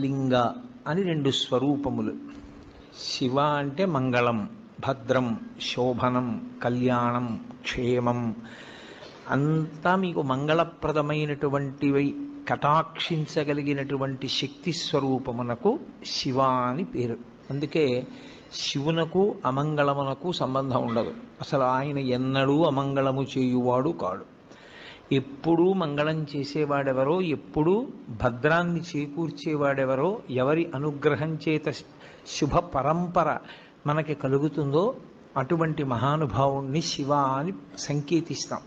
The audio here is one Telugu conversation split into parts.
లింగ అని రెండు స్వరూపములు. శివ అంటే మంగళం, భద్రం, శోభనం, కళ్యాణం, క్షేమం, అంతా మీకు మంగళప్రదమైనటువంటివి కటాక్షించగలిగినటువంటి శక్తి స్వరూపమునకు శివ అని పేరు. అందుకే శివునకు అమంగళమునకు సంబంధం ఉండదు. అసలు ఆయన ఎన్నడూ అమంగళము చేయువాడు కాడు. ఎప్పుడూ మంగళం చేసేవాడెవరో, ఎప్పుడూ భద్రాన్ని చేకూర్చేవాడెవరో, ఎవరి అనుగ్రహం చేత శుభ పరంపర మనకి కలుగుతుందో అటువంటి మహానుభావుణ్ణి శివ అని సంకేతిస్తాం.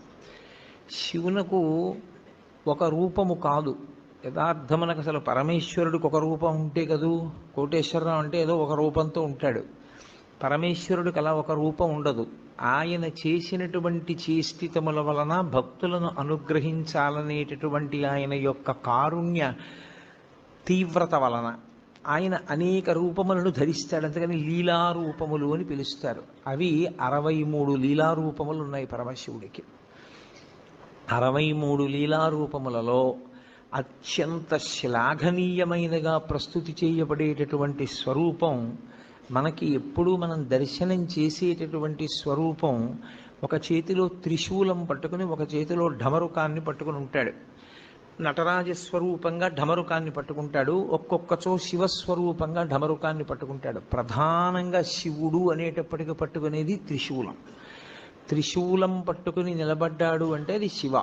శివునకు ఒక రూపము కాదు. యథార్థమునకు అసలు పరమేశ్వరుడికి ఒక రూపం ఉంటే కదూ, కోటేశ్వరరావు అంటే ఏదో ఒక రూపంతో ఉంటాడు. పరమేశ్వరుడికి అలా ఒక రూపం ఉండదు. ఆయన చేసినటువంటి చేష్టితముల వలన భక్తులను అనుగ్రహించాలనేటటువంటి ఆయన యొక్క కారుణ్య తీవ్రత వలన ఆయన అనేక రూపములను ధరిస్తాడు. అందుకని లీలారూపములు అని పిలుస్తారు. అవి 63 లీలారూపములు ఉన్నాయి పరమశివుడికి. 63 లీలారూపములలో అత్యంత శ్లాఘనీయమైనగా ప్రస్తుతి చేయబడేటటువంటి స్వరూపం, మనకి ఎప్పుడూ మనం దర్శనం చేసేటటువంటి స్వరూపం, ఒక చేతిలో త్రిశూలం పట్టుకుని ఒక చేతిలో ఢమరుకాన్ని పట్టుకుని ఉంటాడు. నటరాజస్వరూపంగా ఢమరుకాన్ని పట్టుకుంటాడు, ఒక్కొక్కచో శివస్వరూపంగా ఢమరుకాన్ని పట్టుకుంటాడు. ప్రధానంగా శివుడు అనేటప్పటికి పట్టుకునేది త్రిశూలం. త్రిశూలం పట్టుకుని నిలబడ్డాడు అంటే అది శివ.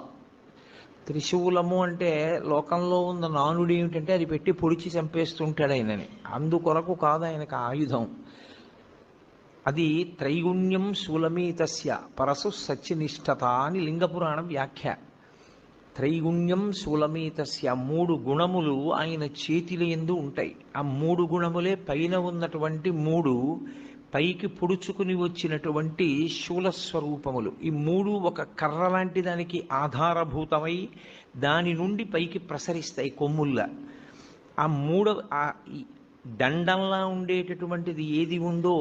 త్రిశూలము అంటే లోకంలో ఉన్న నానుడు ఏమిటంటే అది పెట్టి పొడిచి చంపేస్తుంటాడు ఆయనని. అందుకొరకు కాదు ఆయనకు ఆయుధం. అది త్రైగుణ్యం శూలమేతస్య పరసు సత్యనిష్టత అని లింగపురాణం వ్యాఖ్య. త్రైగుణ్యం శూలమేతస్య, 3 గుణములు ఆయన చేతిలో యందు ఉంటాయి. ఆ 3 గుణములే పైన ఉన్నటువంటి 3 పైకి పొడుచుకుని వచ్చినటువంటి శూలస్వరూపములు. ఈ 3 ఒక కర్ర లాంటి దానికి ఆధారభూతమై దాని నుండి పైకి ప్రసరిస్తాయి కొమ్ముల్లా. ఆ 3 దండంలా ఉండేటటువంటిది ఏది ఉందో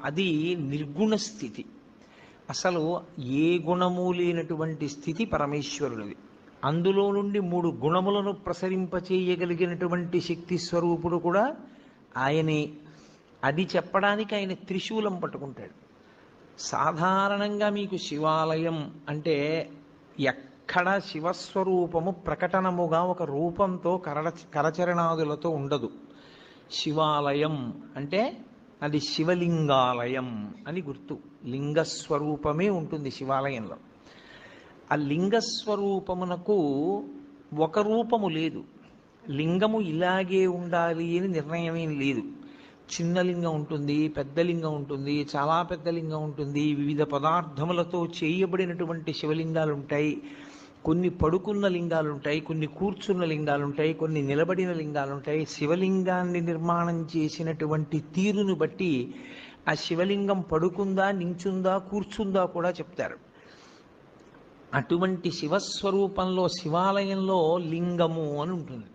అది నిర్గుణ స్థితి. అసలు ఏ గుణము లేనటువంటి స్థితి పరమేశ్వరుడిది. అందులో నుండి 3 గుణములను ప్రసరింపచేయగలిగినటువంటి శక్తి స్వరూపుడు కూడా ఆయనే. అది చెప్పడానికి ఆయన త్రిశూలం పట్టుకుంటాడు. సాధారణంగా మీకు శివాలయం అంటే ఎక్కడ శివస్వరూపము ప్రకటనముగా ఒక రూపంతో కరచరణాదులతో ఉండదు. శివాలయం అంటే అది శివలింగాలయం అని గుర్తు. లింగస్వరూపమే ఉంటుంది శివాలయంలో. ఆ లింగస్వరూపమునకు ఒక రూపము లేదు. లింగము ఇలాగే ఉండాలి అని నిర్ణయమేం లేదు. చిన్న లింగం ఉంటుంది, పెద్ద లింగం ఉంటుంది, చాలా పెద్ద లింగం ఉంటుంది, వివిధ పదార్థములతో చేయబడినటువంటి శివలింగాలు ఉంటాయి. కొన్ని పడుకున్న లింగాలు ఉంటాయి, కొన్ని కూర్చున్న లింగాలు ఉంటాయి, కొన్ని నిలబడిన లింగాలు ఉంటాయి. శివలింగాన్ని నిర్మాణం చేసినటువంటి తీరును బట్టి ఆ శివలింగం పడుకుందా, నించుందా, కూర్చుందా కూడా చెప్తారు. అటువంటి శివస్వరూపంలో శివాలయంలో లింగము అని ఉంటుంది.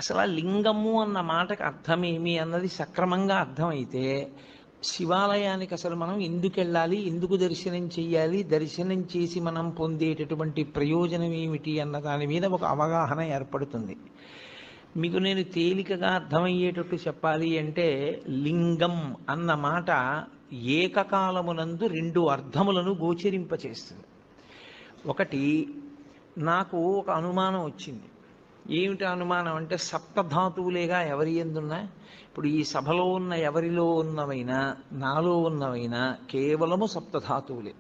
అసలు ఆ లింగము అన్న మాటకు అర్థమేమి అన్నది సక్రమంగా అర్థమైతే శివాలయానికి అసలు మనం ఎందుకు వెళ్ళాలి, ఎందుకు దర్శనం చేయాలి, దర్శనం చేసి మనం పొందేటటువంటి ప్రయోజనం ఏమిటి అన్న దాని మీద ఒక అవగాహన ఏర్పడుతుంది. మీకు నేను తేలికగా అర్థమయ్యేటట్టు చెప్పాలి అంటే, లింగం అన్న మాట ఏకకాలమునందు 2 అర్థములను గోచరింపచేస్తుంది. ఒకటి, నాకు ఒక అనుమానం వచ్చింది. ఏమిటి అనుమానం అంటే, సప్తధాతువులేగా ఎవరి ఎందున్నా. ఇప్పుడు ఈ సభలో ఉన్న ఎవరిలో ఉన్నవైనా, నాలో ఉన్నవైనా కేవలము సప్తధాతువులే.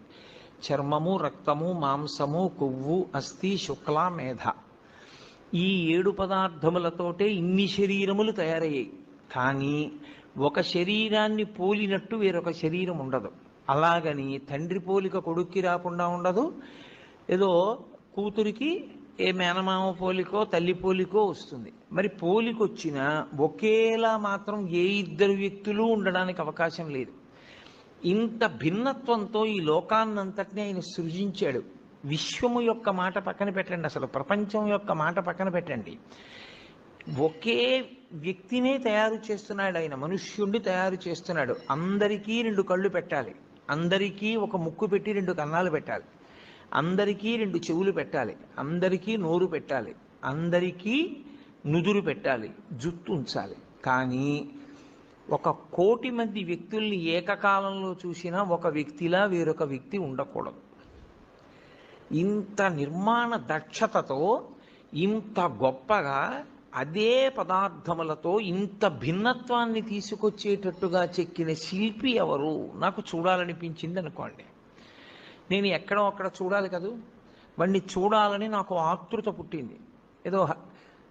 చర్మము, రక్తము, మాంసము, కొవ్వు, అస్థి, శుక్ల, మేధ. ఈ 7 పదార్థములతోటే ఇన్ని శరీరములు తయారయ్యాయి. కానీ ఒక శరీరాన్ని పోలినట్టు వేరొక శరీరం ఉండదు. అలాగని తండ్రి పోలిక కొడుక్కి రాకుండా ఉండదు. ఏదో కూతురికి ఏ మేనమామ పోలికో తల్లి పోలికో వస్తుంది. మరి పోలికొచ్చినా ఒకేలా మాత్రం ఏ 2 వ్యక్తులు ఉండడానికి అవకాశం లేదు. ఇంత భిన్నత్వంతో ఈ లోకాన్నంతటినీ ఆయన సృజించాడు. విశ్వము యొక్క మాట పక్కన పెట్టండి, అసలు ప్రపంచం యొక్క మాట పక్కన పెట్టండి. ఒకే వ్యక్తినే తయారు చేస్తున్నాడు ఆయన, మనుష్యుణ్ణి తయారు చేస్తున్నాడు. అందరికీ 2 కళ్ళు పెట్టాలి, అందరికీ ఒక ముక్కు పెట్టి 2 కన్నాలు పెట్టాలి, అందరికీ 2 చెవులు పెట్టాలి, అందరికీ నోరు పెట్టాలి, అందరికీ నుదురు పెట్టాలి, జుట్టు ఉంచాలి. కానీ 1,00,00,000 మంది వ్యక్తుల్ని ఏకకాలంలో చూసినా ఒక వ్యక్తిలా వేరొక వ్యక్తి ఉండకూడదు. ఇంత నిర్మాణ దక్షతతో, ఇంత గొప్పగా అదే పదార్థములతో ఇంత భిన్నత్వాన్ని తీసుకొచ్చేటట్టుగా చెక్కిన శిల్పి ఎవరు నాకు చూడాలనిపించింది అనుకోండి. నేను ఎక్కడో అక్కడ చూడాలి కదూ, వాడిని చూడాలని నాకు ఆతృత పుట్టింది. ఏదో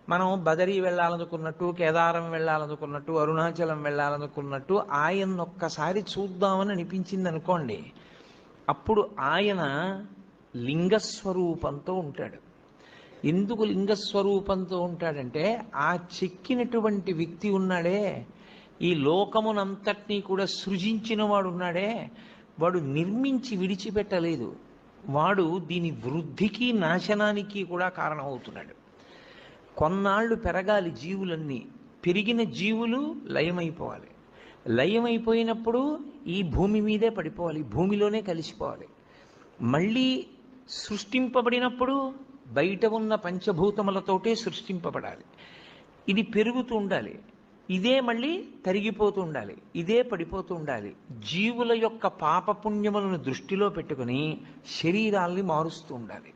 మనం బదరీ వెళ్ళాలనుకున్నట్టు, కేదారం వెళ్ళాలనుకున్నట్టు, అరుణాచలం వెళ్ళాలనుకున్నట్టు ఆయన ఒక్కసారి చూద్దామని అనిపించింది అనుకోండి. అప్పుడు ఆయన లింగస్వరూపంతో ఉంటాడు. ఎందుకు లింగస్వరూపంతో ఉంటాడంటే, ఆ చెక్కినటువంటి వ్యక్తి ఉన్నాడే, ఈ లోకమునంతటినీ కూడా సృజించిన వాడు ఉన్నాడే, వాడు నిర్మించి విడిచిపెట్టలేదు. వాడు దీని వృద్ధికి నాశనానికి కూడా కారణమవుతున్నాడు. కొన్నాళ్ళు పెరగాలి జీవులన్నీ, పెరిగిన జీవులు లయమైపోవాలి. లయమైపోయినప్పుడు ఈ భూమి మీదే పడిపోవాలి, భూమిలోనే కలిసిపోవాలి. మళ్ళీ సృష్టింపబడినప్పుడు బయట ఉన్న పంచభూతములతోటే సృష్టింపబడాలి. ఇది పెరుగుతూ ఉండాలి, ఇదే మళ్ళీ తరిగిపోతూ ఉండాలి, ఇదే పడిపోతూ ఉండాలి. జీవుల యొక్క పాపపుణ్యములను దృష్టిలో పెట్టుకుని శరీరాల్ని మారుస్తూ ఉండాలి.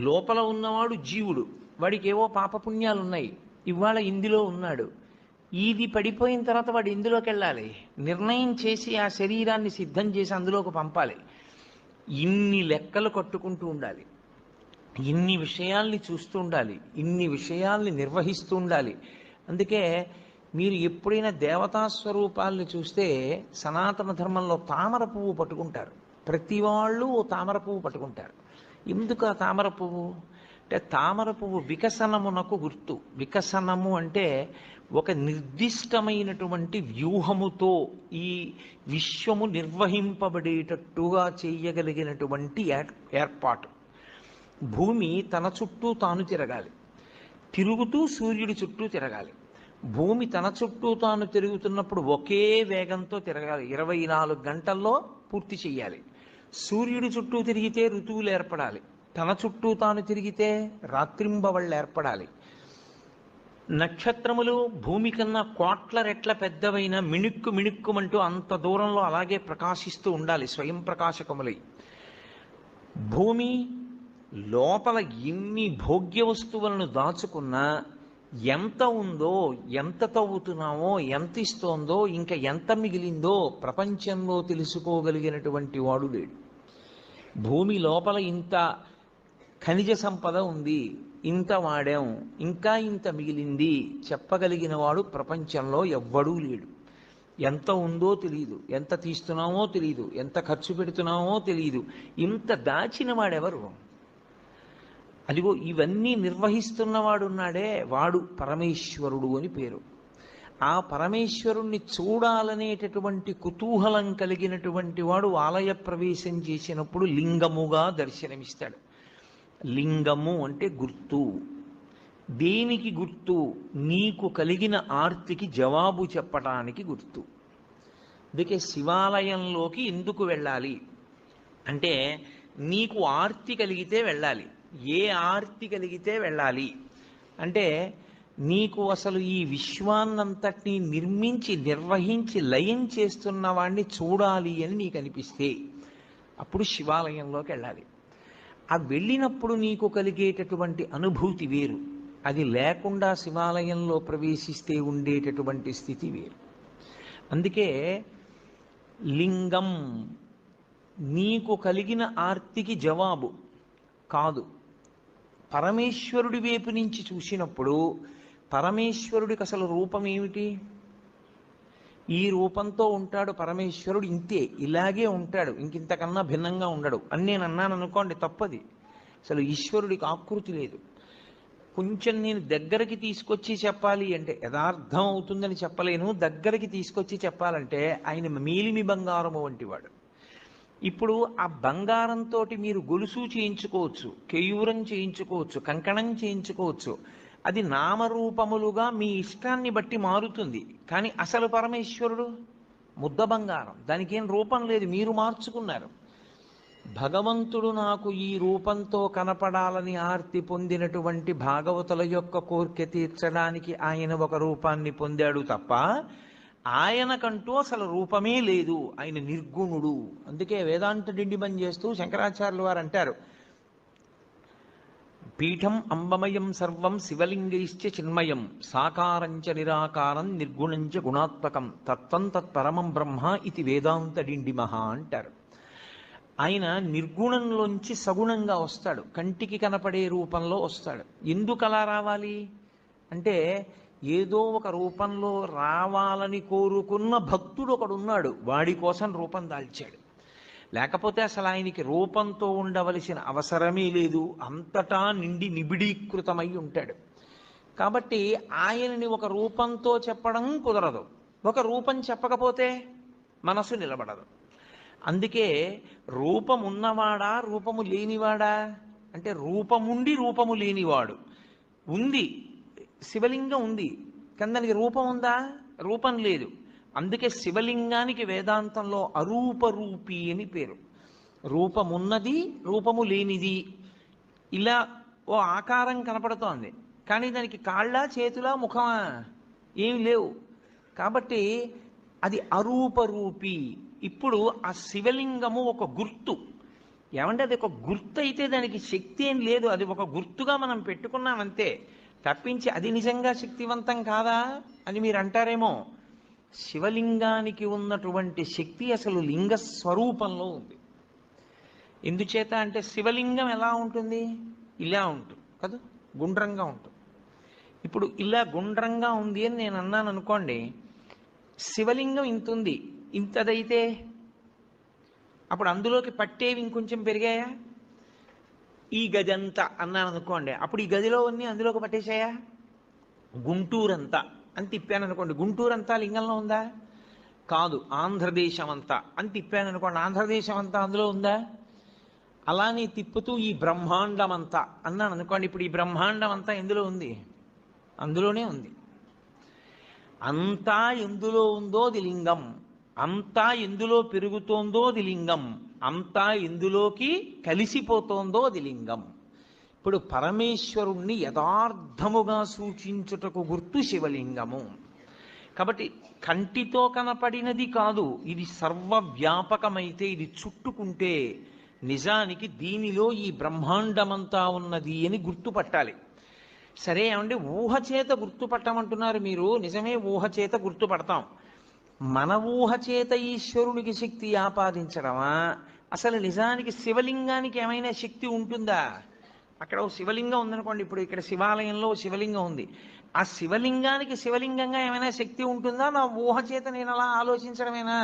లోపల ఉన్నవాడు జీవుడు, వాడికి ఏవో పాపపుణ్యాలు ఉన్నాయి, ఇవాళ ఇందులో ఉన్నాడు. ఇది పడిపోయిన తర్వాత వాడు ఇందులోకి వెళ్ళాలి, నిర్ణయం చేసి ఆ శరీరాన్ని సిద్ధం చేసి అందులోకి పంపాలి. ఇన్ని లెక్కలు కట్టుకుంటూ ఉండాలి, ఇన్ని విషయాల్ని చూస్తూ ఉండాలి, ఇన్ని విషయాల్ని నిర్వహిస్తూ ఉండాలి. అందుకే మీరు ఎప్పుడైనా దేవతా స్వరూపాల్ని చూస్తే సనాతన ధర్మంలో తామర పువ్వు పట్టుకుంటారు. ప్రతి వాళ్ళు ఓ తామర పువ్వు పట్టుకుంటారు. ఎందుకు ఆ తామర పువ్వు అంటే, తామర పువ్వు వికసనమునకు గుర్తు. వికసనము అంటే ఒక నిర్దిష్టమైనటువంటి వ్యూహముతో ఈ విశ్వము నిర్వహింపబడేటట్టుగా చేయగలిగినటువంటి ఏర్పాటు. భూమి తన చుట్టూ తాను తిరగాలి, తిరుగుతూ సూర్యుడి చుట్టూ తిరగాలి. భూమి తన చుట్టూ తాను తిరుగుతున్నప్పుడు ఒకే వేగంతో తిరగాలి, 24 గంటల్లో పూర్తి చెయ్యాలి. సూర్యుడి చుట్టూ తిరిగితే ఋతువులు ఏర్పడాలి, తన చుట్టూ తాను తిరిగితే రాత్రింబవళ్ళు ఏర్పడాలి. నక్షత్రములు భూమి కన్నా కోట్ల రెట్ల పెద్దవైన మిణుక్కు మిణుక్కుమంటూ అంత దూరంలో అలాగే ప్రకాశిస్తూ ఉండాలి, స్వయం ప్రకాశకములై. భూమి లోపల ఎన్ని భోగ్య వస్తువులను దాచుకున్నా ఎంత ఉందో, ఎంత తవ్వుతున్నామో, ఎంత ఇస్తోందో, ఇంకా ఎంత మిగిలిందో ప్రపంచంలో తెలుసుకోగలిగినటువంటి వాడు లేడు. భూమి లోపల ఇంత ఖనిజ సంపద ఉంది, ఇంత వాడాం, ఇంకా ఇంత మిగిలింది చెప్పగలిగిన వాడు ప్రపంచంలో ఎవ్వడూ లేడు. ఎంత ఉందో తెలియదు, ఎంత తీస్తున్నామో తెలియదు, ఎంత ఖర్చు పెడుతున్నామో తెలియదు. ఇంత దాచిన వాడెవరు? అదిగో ఇవన్నీ నిర్వహిస్తున్నవాడు ఉన్నాడే, వాడు పరమేశ్వరుడు అని పేరు. ఆ పరమేశ్వరుణ్ణి చూడాలనేటటువంటి కుతూహలం కలిగినటువంటి వాడు ఆలయ ప్రవేశం చేసినప్పుడు లింగముగా దర్శనమిస్తాడు. లింగము అంటే గుర్తు. దేనికి గుర్తు? నీకు కలిగిన ఆర్తికి జవాబు చెప్పటానికి గుర్తు. అందుకే శివాలయంలోకి ఎందుకు వెళ్ళాలి అంటే, నీకు ఆర్తి కలిగితే వెళ్ళాలి. ఏ ఆర్తి కలిగితే వెళ్ళాలి అంటే, నీకు అసలు ఈ విశ్వాన్నంతటినీ నిర్మించి నిర్వహించి లయం చేస్తున్న వాడిని చూడాలి అని నీకు అనిపిస్తే అప్పుడు శివాలయంలోకి వెళ్ళాలి. ఆ వెళ్ళినప్పుడు నీకు కలిగేటటువంటి అనుభూతి వేరు, అది లేకుండా శివాలయంలో ప్రవేశిస్తే ఉండేటటువంటి స్థితి వేరు. అందుకే లింగం నీకు కలిగిన ఆర్తికి జవాబు కాదు. పరమేశ్వరుడి వైపు నుంచి చూసినప్పుడు పరమేశ్వరుడికి అసలు రూపం ఏమిటి? ఈ రూపంతో ఉంటాడు పరమేశ్వరుడు, ఇంతే, ఇలాగే ఉంటాడు, ఇంకింతకన్నా భిన్నంగా ఉండడు అని నేను అన్నాను అనుకోండి, తప్పది. అసలు ఈశ్వరుడికి ఆకృతి లేదు. కొంచెం నేను దగ్గరికి తీసుకొచ్చి చెప్పాలి అంటే, యథార్థం అవుతుందని చెప్పలేను, దగ్గరికి తీసుకొచ్చి చెప్పాలంటే ఆయన మేలిమి బంగారము వంటివాడు. ఇప్పుడు ఆ బంగారంతో మీరు గొలుసు చేయించుకోవచ్చు, కేయూరం చేయించుకోవచ్చు, కంకణం చేయించుకోవచ్చు. అది నామరూపములుగా మీ ఇష్టాన్ని బట్టి మారుతుంది. కానీ అసలు పరమేశ్వరుడు ముద్ద బంగారం, దానికి ఏం రూపం లేదు, మీరు మార్చుకున్నారు. భగవంతుడు నాకు ఈ రూపంతో కనపడాలని ఆర్తి పొందినటువంటి భాగవతుల యొక్క కోరిక తీర్చడానికి ఆయన ఒక రూపాన్ని పొందాడు తప్ప ఆయనకంటూ అసలు రూపమే లేదు. ఆయన నిర్గుణుడు. అందుకే వేదాంత డిండిమం చేస్తూ శంకరాచార్యులు వారు అంటారు, పీఠం అంబమయం సర్వం శివలింగైశ్చ చిన్మయం సాకారంచ నిరాకారం నిర్గుణంచ గుణాత్మకం తత్వం తత్పరమం బ్రహ్మ ఇది వేదాంత డిండిమహ అంటారు. ఆయన నిర్గుణంలోంచి సగుణంగా వస్తాడు, కంటికి కనపడే రూపంలో వస్తాడు. ఎందుకు అలా రావాలి అంటే, ఏదో ఒక రూపంలో రావాలని కోరుకున్న భక్తుడు ఒకడు ఉన్నాడు, వాడి కోసం రూపం దాల్చాడు. లేకపోతే అసలు ఆయనకి రూపంతో ఉండవలసిన అవసరమే లేదు, అంతటా నిండి నిబిడీకృతమై ఉంటాడు. కాబట్టి ఆయనని ఒక రూపంతో చెప్పడం కుదరదు. ఒక రూపం చెప్పకపోతే మనసు నిలబడదు. అందుకే రూపం ఉన్నవాడా రూపము లేనివాడా అంటే, రూపముండి రూపము లేనివాడు. ఉంది, శివలింగం ఉంది, కానీ దానికి రూపం ఉందా? రూపం లేదు. అందుకే శివలింగానికి వేదాంతంలో అరూపరూపి అని పేరు. రూపమున్నది, రూపము లేనిది. ఇలా ఓ ఆకారం కనపడుతోంది, కానీ దానికి కాళ్ళ, చేతుల, ముఖమా? ఏమి లేవు. కాబట్టి అది అరూపరూపి. ఇప్పుడు ఆ శివలింగము ఒక గుర్తు. ఏమంటే అది ఒక గుర్తు అయితే దానికి శక్తి ఏం లేదు, అది ఒక గుర్తుగా మనం పెట్టుకున్నామంతే తప్పించి అది నిజంగా శక్తివంతం కాదా అని మీరు అంటారేమో. శివలింగానికి ఉన్నటువంటి శక్తి అసలు లింగ స్వరూపంలో ఉంది. ఎందుచేత అంటే శివలింగం ఎలా ఉంటుంది? ఇలా ఉంటుంది కదా, గుండ్రంగా ఉంటుంది. ఇప్పుడు ఇలా గుండ్రంగా ఉంది అని నేను అన్నాను అనుకోండి, శివలింగం ఇంత ఉంది, ఇంతదైతే అప్పుడు అందులోకి పట్టేవి ఇంకొంచెం పెరిగాయా? ఈ గది అంతా అన్నాను అనుకోండి, అప్పుడు ఈ గదిలో అన్నీ అందులోకి పట్టేశాయా? గుంటూరంతా అని తిప్పాను అనుకోండి, గుంటూరంతా లింగంలో ఉందా? కాదు. ఆంధ్రదేశం అంతా అని తిప్పాను అనుకోండి, ఆంధ్రదేశం అంతా అందులో ఉందా? అలానే తిప్పుతూ ఈ బ్రహ్మాండం అంతా అన్నాను అనుకోండి, ఇప్పుడు ఈ బ్రహ్మాండం అంతా ఎందులో ఉంది? అందులోనే ఉంది. అంతా ఎందులో ఉందో అది లింగం, అంతా ఎందులో పెరుగుతోందో అది లింగం, అంతా ఎందులోకి కలిసిపోతోందో అది లింగం. ఇప్పుడు పరమేశ్వరుణ్ణి యథార్థముగా సూచించుటకు గుర్తు శివలింగము. కాబట్టి కంటితో కనపడినది కాదు, ఇది సర్వవ్యాపకమైతే, ఇది చుట్టుకుంటే నిజానికి దీనిలో ఈ బ్రహ్మాండమంతా ఉన్నది అని గుర్తుపట్టాలి. సరే, ఏమంటే ఊహ చేత గుర్తుపట్టమంటున్నారు మీరు. నిజమే, ఊహ చేత గుర్తుపడతాం. మన ఊహ చేత ఈశ్వరునికి శక్తి ఆపాదించడమా? అసలు నిజానికి శివలింగానికి ఏమైనా శక్తి ఉంటుందా? అక్కడ ఓ శివలింగం ఉందనుకోండి, ఇప్పుడు ఇక్కడ శివాలయంలో శివలింగం ఉంది, ఆ శివలింగానికి శివలింగంగా ఏమైనా శక్తి ఉంటుందా? నా ఊహ చేత నేను అలా ఆలోచించడమేనా?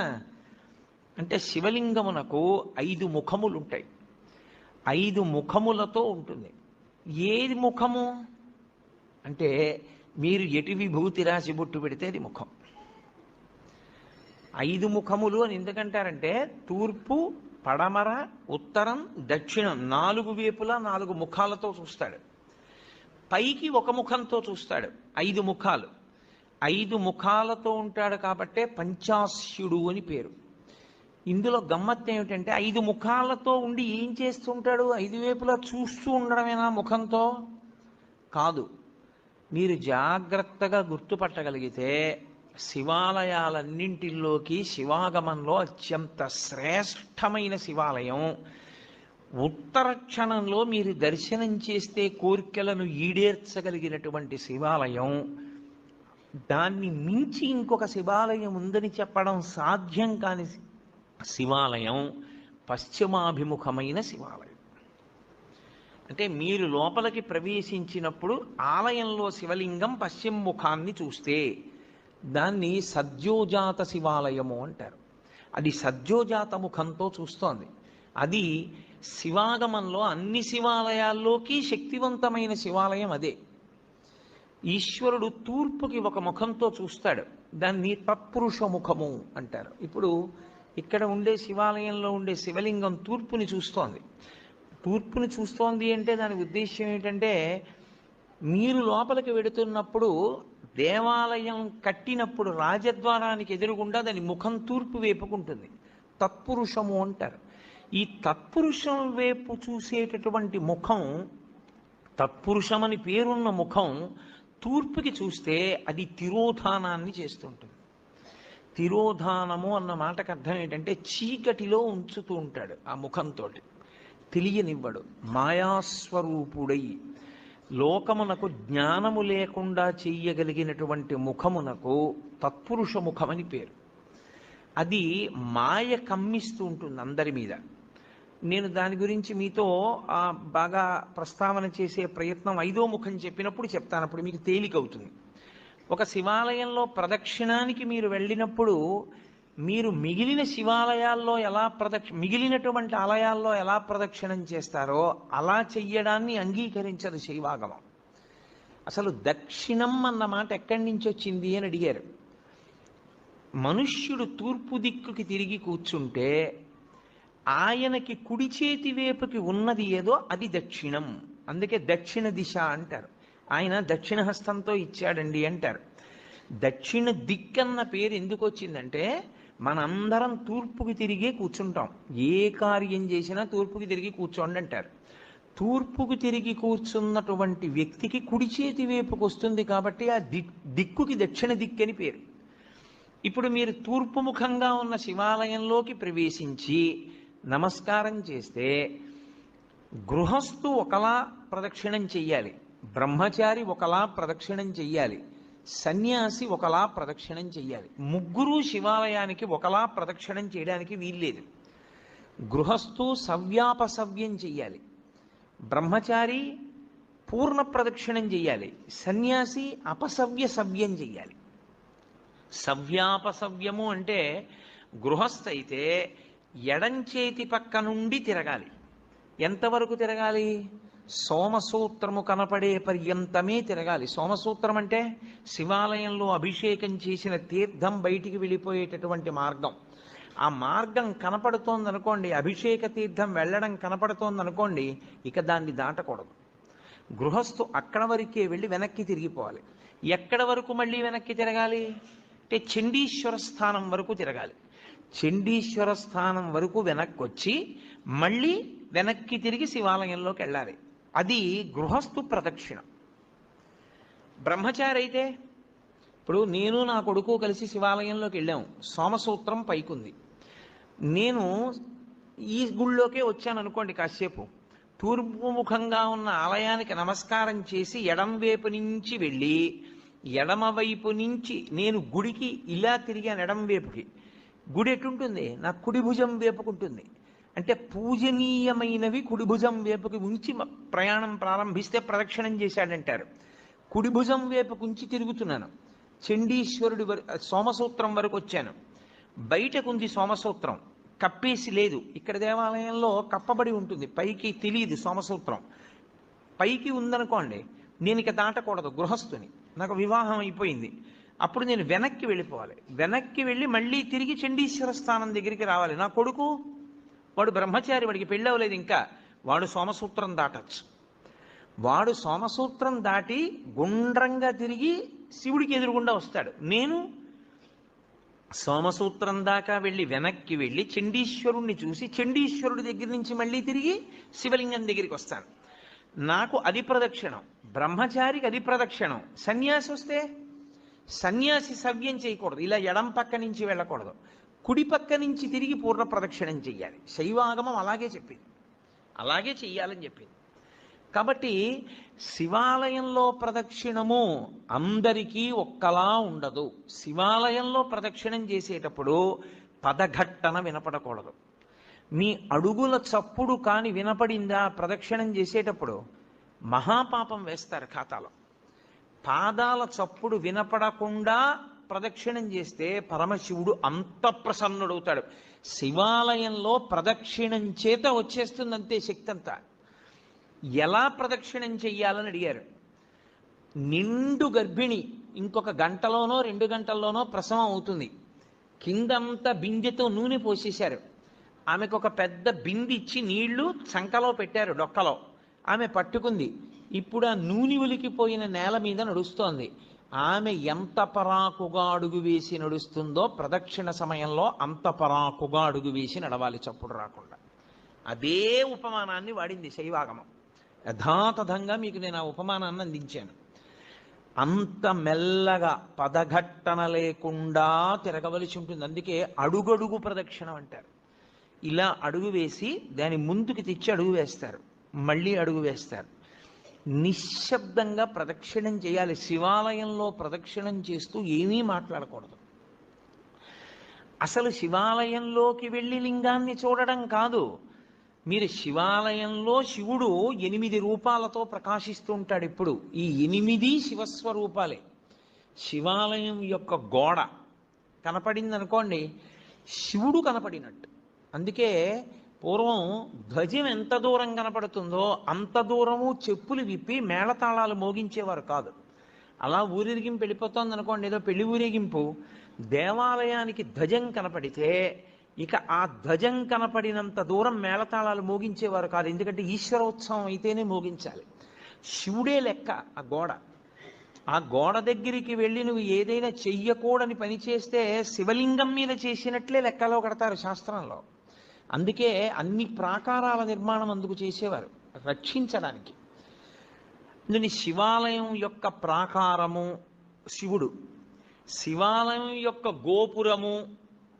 అంటే శివలింగమునకు 5 ముఖములు ఉంటాయి, 5 ముఖములతో ఉంటుంది. ఏది ముఖము అంటే, మీరు ఎటు విభూతి రాసి బొట్టు పెడితే అది ముఖం. 5 ముఖములు అని ఎందుకంటారంటే, తూర్పు, పడమర, ఉత్తరం, దక్షిణం 4 వైపులా 4 ముఖాలతో చూస్తాడు. పైకి ఒక ముఖంతో చూస్తాడు. 5 ముఖాలు, 5 ముఖాలతో ఉంటాడు కాబట్టే పంచాస్యుడు అని పేరు. ఇందులో గమ్మత్తు ఏమిటంటే, 5 ముఖాలతో ఉండి ఏం చేస్తుంటాడు? 5 వైపులా చూస్తూ ఉండడమేనా ముఖంతో? కాదు. మీరు జాగ్రత్తగా గుర్తుపట్టగలిగితే శివాలయాలన్నింటిలోకి శివాగమంలో అత్యంత శ్రేష్టమైన శివాలయం, ఉత్తర క్షణంలో మీరు దర్శనం చేస్తే కోరికలను ఈడేర్చగలిగినటువంటి శివాలయం, దాన్ని మించి ఇంకొక శివాలయం ఉందని చెప్పడం సాధ్యం కాని శివాలయం పశ్చిమాభిముఖమైన శివాలయం. అంటే మీరు లోపలికి ప్రవేశించినప్పుడు ఆలయంలో శివలింగం పశ్చిమ ముఖాన్ని చూస్తే దాన్ని సద్యోజాత శివాలయము అంటారు. అది సద్యోజాత ముఖంతో చూస్తోంది. అది శివాగమంలో అన్ని శివాలయాల్లోకి శక్తివంతమైన శివాలయం అదే. ఈశ్వరుడు తూర్పుకి ఒక ముఖంతో చూస్తాడు, దాన్ని తత్పురుష ముఖము అంటారు. ఇప్పుడు ఇక్కడ ఉండే శివాలయంలో ఉండే శివలింగం తూర్పుని చూస్తోంది. తూర్పుని చూస్తోంది అంటే దాని ఉద్దేశ్యం ఏంటంటే, మీరు లోపలికి వెడుతున్నప్పుడు దేవాలయం కట్టినప్పుడు రాజద్వారానికి ఎదురుగుండా దాని ముఖం తూర్పు వైపుకుంటుంది, తత్పురుషము అంటారు. ఈ తత్పురుషం వైపు చూసేటటువంటి ముఖం, తత్పురుషమని పేరున్న ముఖం తూర్పుకి చూస్తే అది తిరోధానాన్ని చేస్తుంటుంది. తిరోధానము అన్న మాటకు అర్థం ఏంటంటే చీకటిలో ఉంచుతూ ఉంటాడు ఆ ముఖంతో, తెలియనివ్వడు. మాయాస్వరూపుడై లోకమునకు జ్ఞానము లేకుండా చెయ్యగలిగినటువంటి ముఖమునకు తత్పురుష ముఖమని పేరు. అది మాయ కమ్మిస్తూ ఉంటుంది అందరి మీద. నేను దాని గురించి మీతో బాగా ప్రస్తావన చేసే ప్రయత్నం 5వ ముఖం చెప్పినప్పుడు చెప్తాను, అప్పుడు మీకు తేలికవుతుంది. ఒక శివాలయంలో ప్రదక్షిణానికి మీరు వెళ్ళినప్పుడు మీరు మిగిలిన శివాలయాల్లో మిగిలినటువంటి ఆలయాల్లో ఎలా ప్రదక్షిణం చేస్తారో అలా చెయ్యడాన్ని అంగీకరించదు శైవాగమం. అసలు దక్షిణం అన్న మాట ఎక్కడి నుంచి వచ్చింది అని అడిగారు. మనుష్యుడు తూర్పు దిక్కుకి తిరిగి కూర్చుంటే ఆయనకి కుడి చేతి వైపుకి ఉన్నది ఏదో అది దక్షిణం. అందుకే దక్షిణ దిశ అంటారు. ఆయన దక్షిణ హస్తంతో ఇచ్చాడండి అంటారు. దక్షిణ దిక్కన్న పేరు ఎందుకు వచ్చిందంటే మనందరం తూర్పుకి తిరిగే కూర్చుంటాం. ఏ కార్యం చేసినా తూర్పుకి తిరిగి కూర్చోండి అంటారు. తూర్పుకు తిరిగి కూర్చున్నటువంటి వ్యక్తికి కుడి చేతి వైపుకి వస్తుంది కాబట్టి ఆ దిక్కుకి దక్షిణ దిక్కని పేరు. ఇప్పుడు మీరు తూర్పు ముఖంగా ఉన్న శివాలయంలోకి ప్రవేశించి నమస్కారం చేస్తే గృహస్థు ఒకలా ప్రదక్షిణం చెయ్యాలి, బ్రహ్మచారి ఒకలా ప్రదక్షిణం చెయ్యాలి, సన్యాసి ఒకలా ప్రదక్షిణం చెయ్యాలి. ముగ్గురు శివాలయానికి ఒకలా ప్రదక్షిణం చేయడానికి వీల్లేదు. గృహస్థు సవ్యాపసవ్యం చెయ్యాలి, బ్రహ్మచారి పూర్ణ ప్రదక్షిణం చెయ్యాలి, సన్యాసి అపసవ్య సవ్యం చెయ్యాలి. సవ్యాపసవ్యము అంటే గృహస్థ అయితే ఎడంచేతి పక్క నుండి తిరగాలి. ఎంతవరకు తిరగాలి? సోమసూత్రము కనపడే పర్యంతమే తిరగాలి. సోమసూత్రం అంటే శివాలయంలో అభిషేకం చేసిన తీర్థం బయటికి వెళ్ళిపోయేటటువంటి మార్గం. ఆ మార్గం కనపడుతోందనుకోండి, అభిషేక తీర్థం వెళ్ళడం కనపడుతోందనుకోండి, ఇక దాన్ని దాటకూడదు. గృహస్థు అక్కడ వరకే వెళ్ళి వెనక్కి తిరిగిపోవాలి. ఎక్కడ వరకు మళ్ళీ వెనక్కి తిరగాలి అంటే చండీశ్వర స్థానం వరకు తిరగాలి. చండీశ్వర స్థానం వరకు వెనక్కి వచ్చి మళ్ళీ వెనక్కి తిరిగి శివాలయంలోకి వెళ్ళాలి. అది గృహస్థు ప్రదక్షిణ. బ్రహ్మచారి అయితే ఇప్పుడు నేను నా కొడుకు కలిసి శివాలయంలోకి వెళ్ళాము, సోమసూత్రం పైకుంది. నేను ఈ గుళ్ళోకే వచ్చాను అనుకోండి, కాసేపు తూర్పు ముఖంగా ఉన్న ఆలయానికి నమస్కారం చేసి ఎడం వైపు నుంచి వెళ్ళి ఎడమవైపు నుంచి నేను గుడికి ఇలా తిరిగాను. ఎడం వైపుకి గుడి ఎటుంటుంది? నా కుడి భుజం వైపుకుంటుంది. అంటే పూజనీయమైనవి కుడి భుజం వైపుకి ఉంచి ప్రయాణం ప్రారంభిస్తే ప్రదక్షిణం చేశాడంటారు. కుడి భుజం వైపుకు ఉంచి తిరుగుతున్నాను. చండీశ్వరుడి సోమసూత్రం వరకు వచ్చాను. బయటకుంది సోమసూత్రం, కప్పేసి లేదు. ఇక్కడ దేవాలయంలో కప్పబడి ఉంటుంది, పైకి తెలియదు సోమసూత్రం. పైకి ఉందనుకోండి, నేను ఇక దాటకూడదు గృహస్థుని, నాకు వివాహం అయిపోయింది. అప్పుడు నేను వెనక్కి వెళ్ళిపోవాలి. వెనక్కి వెళ్ళి మళ్ళీ తిరిగి చండీశ్వర స్థానం దగ్గరికి రావాలి. నా కొడుకు వాడు బ్రహ్మచారి, వాడికి పెళ్ళి అవ్వలేదు ఇంకా, వాడు సోమసూత్రం దాటచ్చు. వాడు సోమసూత్రం దాటి గుండ్రంగా తిరిగి శివుడికి ఎదురుగుండా వస్తాడు. నేను సోమసూత్రం దాకా వెళ్ళి వెనక్కి వెళ్ళి చండీశ్వరుణ్ణి చూసి చండీశ్వరుడి దగ్గర నుంచి మళ్ళీ తిరిగి శివలింగం దగ్గరికి వస్తాను. నాకు అది ప్రదక్షిణం, బ్రహ్మచారికి అది ప్రదక్షిణం. సన్యాసి వస్తే సన్యాసి సవ్యం చేయకూడదు, ఇలా ఎడం పక్క నుంచి వెళ్ళకూడదు, కుడి పక్క నుంచి తిరిగి పూర్ణ ప్రదక్షిణం చెయ్యాలి. శైవాగమం అలాగే చెప్పింది, అలాగే చెయ్యాలని చెప్పింది. కాబట్టి శివాలయంలో ప్రదక్షిణము అందరికీ ఒక్కలా ఉండదు. శివాలయంలో ప్రదక్షిణం చేసేటప్పుడు పదఘట్టన వినపడకూడదు. మీ అడుగుల చప్పుడు కాని వినపడిందా ప్రదక్షిణం చేసేటప్పుడు మహాపాపం వేస్తారు ఖాతాలో. పాదాల చప్పుడు వినపడకుండా ప్రదక్షిణం చేస్తే పరమశివుడు అంత ప్రసన్నుడవుతాడు. శివాలయంలో ప్రదక్షిణం చేత వచ్చేస్తుందంతే శక్తి అంతా. ఎలా ప్రదక్షిణం చెయ్యాలని అడిగారు. నిండు గర్భిణి ఇంకొక గంటలోనో 2 గంటల్లోనో ప్రసవం అవుతుంది. కిందంతా బిందెతో నూనె పోసేశారు. ఆమెకు ఒక పెద్ద బింది ఇచ్చి నీళ్లు చంకలో పెట్టారు, డొక్కలో. ఆమె పట్టుకుంది. ఇప్పుడు ఆ నూనె ఒలికిపోయిన నేల మీద నడుస్తోంది. ఆమె ఎంత పరాకుగా అడుగు వేసి నడుస్తుందో ప్రదక్షిణ సమయంలో అంత పరాకుగా అడుగు వేసి నడవాలి, చప్పుడు రాకుండా. అదే ఉపమానాన్ని వాడింది శైవాగమం. యథాతథంగా మీకు నేను ఆ ఉపమానాన్ని అందించాను. అంత మెల్లగా పదఘట్టన లేకుండా తిరగవలసి ఉంటుంది. అందుకే అడుగడుగు ప్రదక్షిణం అంటారు. ఇలా అడుగు వేసి దాని ముందుకు తెచ్చి అడుగు వేస్తారు, మళ్ళీ అడుగు వేస్తారు. నిశ్శబ్దంగా ప్రదక్షిణం చేయాలి. శివాలయంలో ప్రదక్షిణం చేస్తూ ఏమీ మాట్లాడకూడదు. అసలు శివాలయంలోకి వెళ్ళి లింగాన్ని చూడడం కాదు. మీరు శివాలయంలో శివుడు 8 రూపాలతో ప్రకాశిస్తూ ఉంటాడు. ఇప్పుడు ఈ 8 శివస్వరూపాలే. శివాలయం యొక్క గోడ కనపడింది అనుకోండి, శివుడు కనపడినట్టు. అందుకే పూర్వం ధ్వజం ఎంత దూరం కనపడుతుందో అంత దూరము చెప్పులు విప్పి మేళతాళాలు మోగించేవారు కాదు. అలా ఊరేగింపు వెళ్ళిపోతుంది అనుకోండి, ఏదో పెళ్లి ఊరేగింపు, దేవాలయానికి ధ్వజం కనపడితే ఇక ఆ ధ్వజం కనపడినంత దూరం మేళతాళాలు మోగించేవారు కాదు. ఎందుకంటే ఈశ్వరోత్సవం అయితేనే మోగించాలి. శివుడే లెక్క ఆ గోడ. ఆ గోడ దగ్గరికి వెళ్ళి నువ్వు ఏదైనా చెయ్యకూడని పని చేస్తే శివలింగం మీద చేసినట్లే లెక్కలో కడతారు శాస్త్రంలో. అందుకే అన్ని ప్రాకారాల నిర్మాణం అందుకు చేసేవారు, రక్షించడానికి. దీని శివాలయం యొక్క ప్రాకారము శివుడు, శివాలయం యొక్క గోపురము,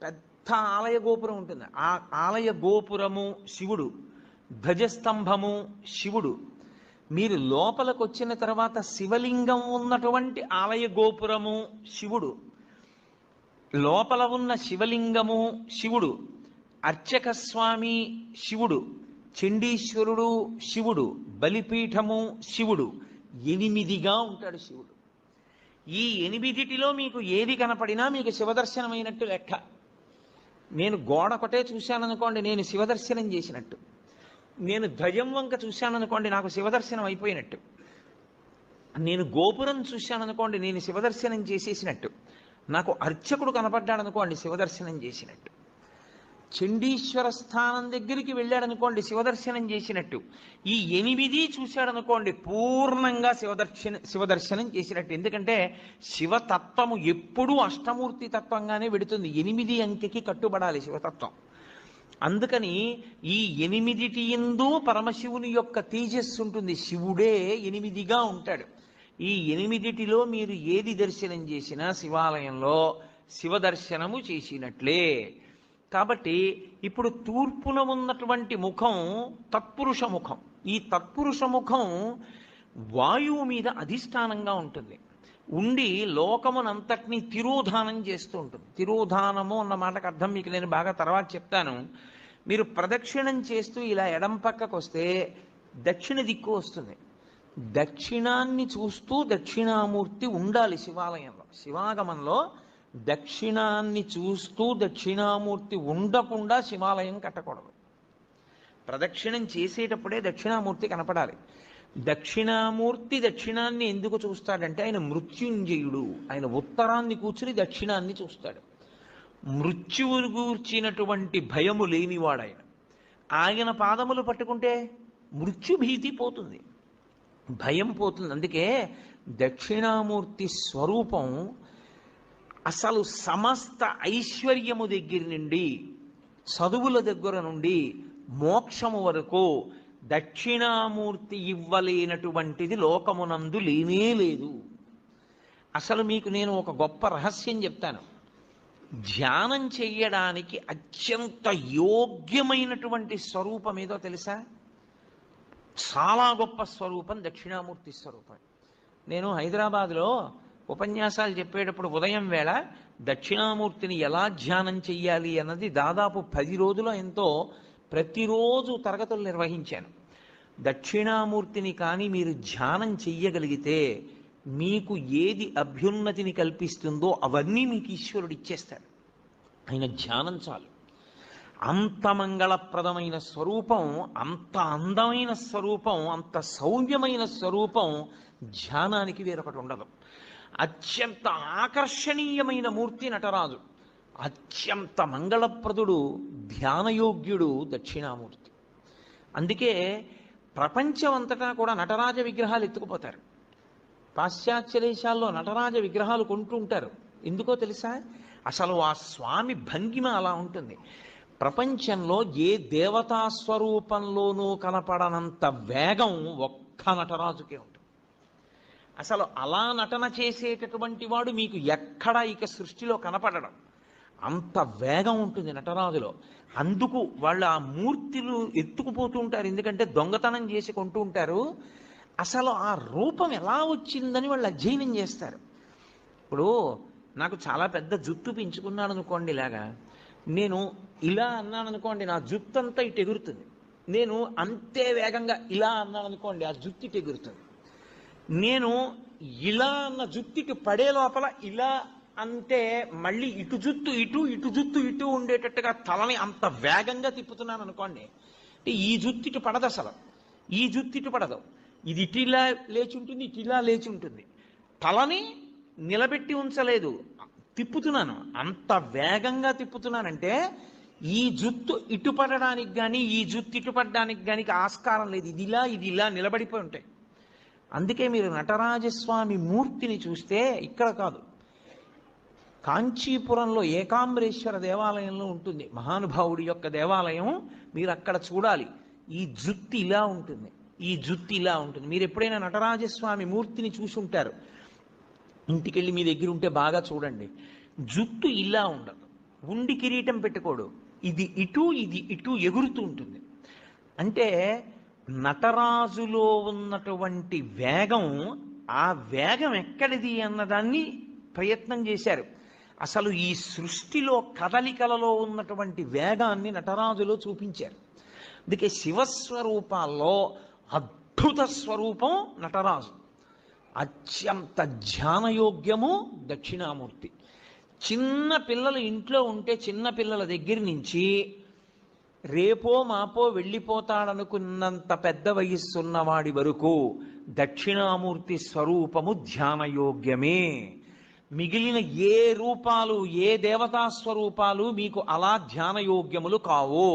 పెద్ద ఆలయ గోపురం ఉంటుంది, ఆ ఆలయ గోపురము శివుడు, ధ్వజస్తంభము శివుడు. మీరు లోపలికి వచ్చిన తర్వాత శివలింగం ఉన్నటువంటి ఆలయ గోపురము శివుడు, లోపల ఉన్న శివలింగము శివుడు, అర్చక స్వామి శివుడు, చండీశ్వరుడు శివుడు, బలిపీఠము శివుడు. 8గా ఉంటాడు శివుడు. ఈ 8లో మీకు ఏది కనపడినా మీకు శివదర్శనమైనట్టు లెక్క. నేను గోడ ఒకటే చూశాననుకోండి, నేను శివదర్శనం చేసినట్టు. నేను ధ్వజం వంక చూశాననుకోండి, నాకు శివదర్శనం అయిపోయినట్టు. నేను గోపురం చూశాననుకోండి, నేను శివదర్శనం చేసేసినట్టు. నాకు అర్చకుడు కనపడ్డాడనుకోండి, శివదర్శనం చేసినట్టు. చండీశ్వర స్థానం దగ్గరికి వెళ్ళాడనుకోండి, శివదర్శనం చేసినట్టు. ఈ 8 చూశాడనుకోండి, పూర్ణంగా శివదర్శనం చేసినట్టు. ఎందుకంటే శివతత్వము ఎప్పుడూ అష్టమూర్తి తత్వంగానే వెడుతుంది. 8 అంకెకి కట్టుబడాలి శివతత్వం. అందుకని ఈ 8 యందు పరమశివుని యొక్క తేజస్సు ఉంటుంది. శివుడే 8గా ఉంటాడు. ఈ 8లో మీరు ఏది దర్శనం చేసినా శివాలయంలో శివదర్శనము చేసినట్లే. కాబట్టి ఇప్పుడు తూర్పున ఉన్నటువంటి ముఖం తత్పురుష ముఖం. ఈ తత్పురుష ముఖం వాయువు మీద అధిష్టానంగా ఉంటుంది. ఉండి లోకమునంతటినీ తిరోధానం చేస్తూ ఉంటుంది. తిరోధానము అన్న మాటకు అర్థం మీకు నేను బాగా తర్వాత చెప్తాను. మీరు ప్రదక్షిణం చేస్తూ ఇలా ఎడం పక్కకు వస్తే దక్షిణ దిక్కు వస్తుంది. దక్షిణాన్ని చూస్తూ దక్షిణామూర్తి ఉండాలి శివాలయంలో. శివాగమంలో దక్షిణాన్ని చూస్తూ దక్షిణామూర్తి ఉండకుండా శివాలయం కట్టకూడదు. ప్రదక్షిణం చేసేటప్పుడే దక్షిణామూర్తి కనపడాలి. దక్షిణామూర్తి దక్షిణాన్ని ఎందుకు చూస్తాడంటే ఆయన మృత్యుంజయుడు. ఆయన ఉత్తరాన్ని కూర్చుని దక్షిణాన్ని చూస్తాడు. మృత్యువును గూర్చినటువంటి భయము లేనివాడాయన. ఆయన పాదములు పట్టుకుంటే మృత్యుభీతి పోతుంది, భయం పోతుంది. అందుకే దక్షిణామూర్తి స్వరూపం అసలు సమస్త ఐశ్వర్యము దగ్గర నుండి, చదువుల దగ్గర నుండి, మోక్షము వరకు దక్షిణామూర్తి ఇవ్వలేనటువంటిది లోకమునందు లేనే లేదు. అసలు మీకు నేను ఒక గొప్ప రహస్యం చెప్తాను. ధ్యానం చెయ్యడానికి అత్యంత యోగ్యమైనటువంటి స్వరూపం ఏదో తెలుసా? చాలా గొప్ప స్వరూపం దక్షిణామూర్తి స్వరూపం. నేను హైదరాబాద్లో ఉపన్యాసాలు చెప్పేటప్పుడు ఉదయం వేళ దక్షిణామూర్తిని ఎలా ధ్యానం చెయ్యాలి అన్నది దాదాపు 10 రోజులు ఎంతో ప్రతిరోజు తరగతులు నిర్వహించాను. దక్షిణామూర్తిని కానీ మీరు ధ్యానం చెయ్యగలిగితే మీకు ఏది అభ్యున్నతిని కల్పిస్తుందో అవన్నీ మీకు ఈశ్వరుడు ఇచ్చేస్తాడు. ఆయన ధ్యానం చాలు. అంత మంగళప్రదమైన స్వరూపం, అంత అందమైన స్వరూపం, అంత సౌమ్యమైన స్వరూపం ధ్యానానికి వేరొకటి ఉండదు. అత్యంత ఆకర్షణీయమైన మూర్తి నటరాజు. అత్యంత మంగళప్రదుడు, ధ్యానయోగ్యుడు దక్షిణామూర్తి. అందుకే ప్రపంచం అంతటా కూడా నటరాజ విగ్రహాలు ఎత్తుకుపోతారు. పాశ్చాత్య దేశాల్లో నటరాజ విగ్రహాలు కొంటూ ఉంటారు. ఎందుకో తెలుసా? అసలు ఆ స్వామి భంగిమ అలా ఉంటుంది. ప్రపంచంలో ఏ దేవతా స్వరూపంలోనూ కనపడనంత వేగం ఒక్క నటరాజుకే ఉంటుంది. అసలు అలా నటన చేసేటటువంటి వాడు మీకు ఎక్కడ ఇక సృష్టిలో కనపడడం. అంత వేగం ఉంటుంది నటరాజులో. అందుకు వాళ్ళు ఆ మూర్తులు ఎత్తుకుపోతూ ఉంటారు, ఎందుకంటే దొంగతనం చేసి కొంటూ ఉంటారు. అసలు ఆ రూపం ఎలా వచ్చిందని వాళ్ళు అధ్యయనం చేస్తారు. ఇప్పుడు నాకు చాలా పెద్ద జుత్తు పెంచుకున్నాను అనుకోండి, ఇలాగా నేను ఇలా అన్నాను అనుకోండి, నా జుత్తు అంతా ఇటు ఎగురుతుంది. నేను అంతే వేగంగా ఇలా అన్నాను అనుకోండి, ఆ జుత్తు ఇటు ఎగురుతుంది. నేను ఇలా అన్న జుత్తుకి పడే లోపల ఇలా అంటే మళ్ళీ ఇటు జుత్తు ఇటు, ఇటు జుత్తు ఇటు ఉండేటట్టుగా తలని అంత వేగంగా తిప్పుతున్నాను అనుకోండి, అంటే ఈ జుత్తు ఇటు పడదు, అసలు ఈ జుత్తు ఇటు పడదు, ఇది ఇటు ఇలా లేచి ఉంటుంది, ఇటు ఇలా లేచి ఉంటుంది. తలని నిలబెట్టి ఉంచలేదు, తిప్పుతున్నాను. అంత వేగంగా తిప్పుతున్నానంటే ఈ జుత్తు ఇటు పడడానికి కానీ ఈ జుత్తు ఇటు పడడానికి కానీ ఆస్కారం లేదు. ఇది ఇలా నిలబడిపోయి ఉంటాయి. అందుకే మీరు నటరాజస్వామి మూర్తిని చూస్తే ఇక్కడ కాదు, కాంచీపురంలో ఏకాంబరేశ్వర దేవాలయంలో ఉంటుంది మహానుభావుడి యొక్క దేవాలయం. మీరు అక్కడ చూడాలి, ఈ జుత్తు ఇలా ఉంటుంది, ఈ జుత్తు ఇలా ఉంటుంది. మీరు ఎప్పుడైనా నటరాజస్వామి మూర్తిని చూసి ఉంటారు, ఇంటికెళ్ళి మీ దగ్గర ఉంటే బాగా చూడండి. జుత్తు ఇలా ఉండదు, ఉండి కిరీటం పెట్టుకోడు, ఇది ఇటు ఇది ఇటు ఎగురుతూ ఉంటుంది. అంటే నటరాజులో ఉన్నటువంటి వేగం, ఆ వేగం ఎక్కడిది అన్నదాన్ని ప్రయత్నం చేశారు. అసలు ఈ సృష్టిలో కదలికలలో ఉన్నటువంటి వేగాన్ని నటరాజులో చూపించారు. అందుకే శివస్వరూపాల్లో అద్భుత స్వరూపం నటరాజు. అత్యంత ధ్యానయోగ్యము దక్షిణామూర్తి. చిన్న పిల్లలు ఇంట్లో ఉంటే చిన్న పిల్లల దగ్గర నుంచి రేపో మాపో వెళ్ళిపోతాడనుకున్నంత పెద్ద వయస్సున్నవాడి వరకు దక్షిణామూర్తి స్వరూపము ధ్యానయోగ్యమే. మిగిలిన ఏ రూపాలు, ఏ దేవతా స్వరూపాలు మీకు అలా ధ్యానయోగ్యములు కావు.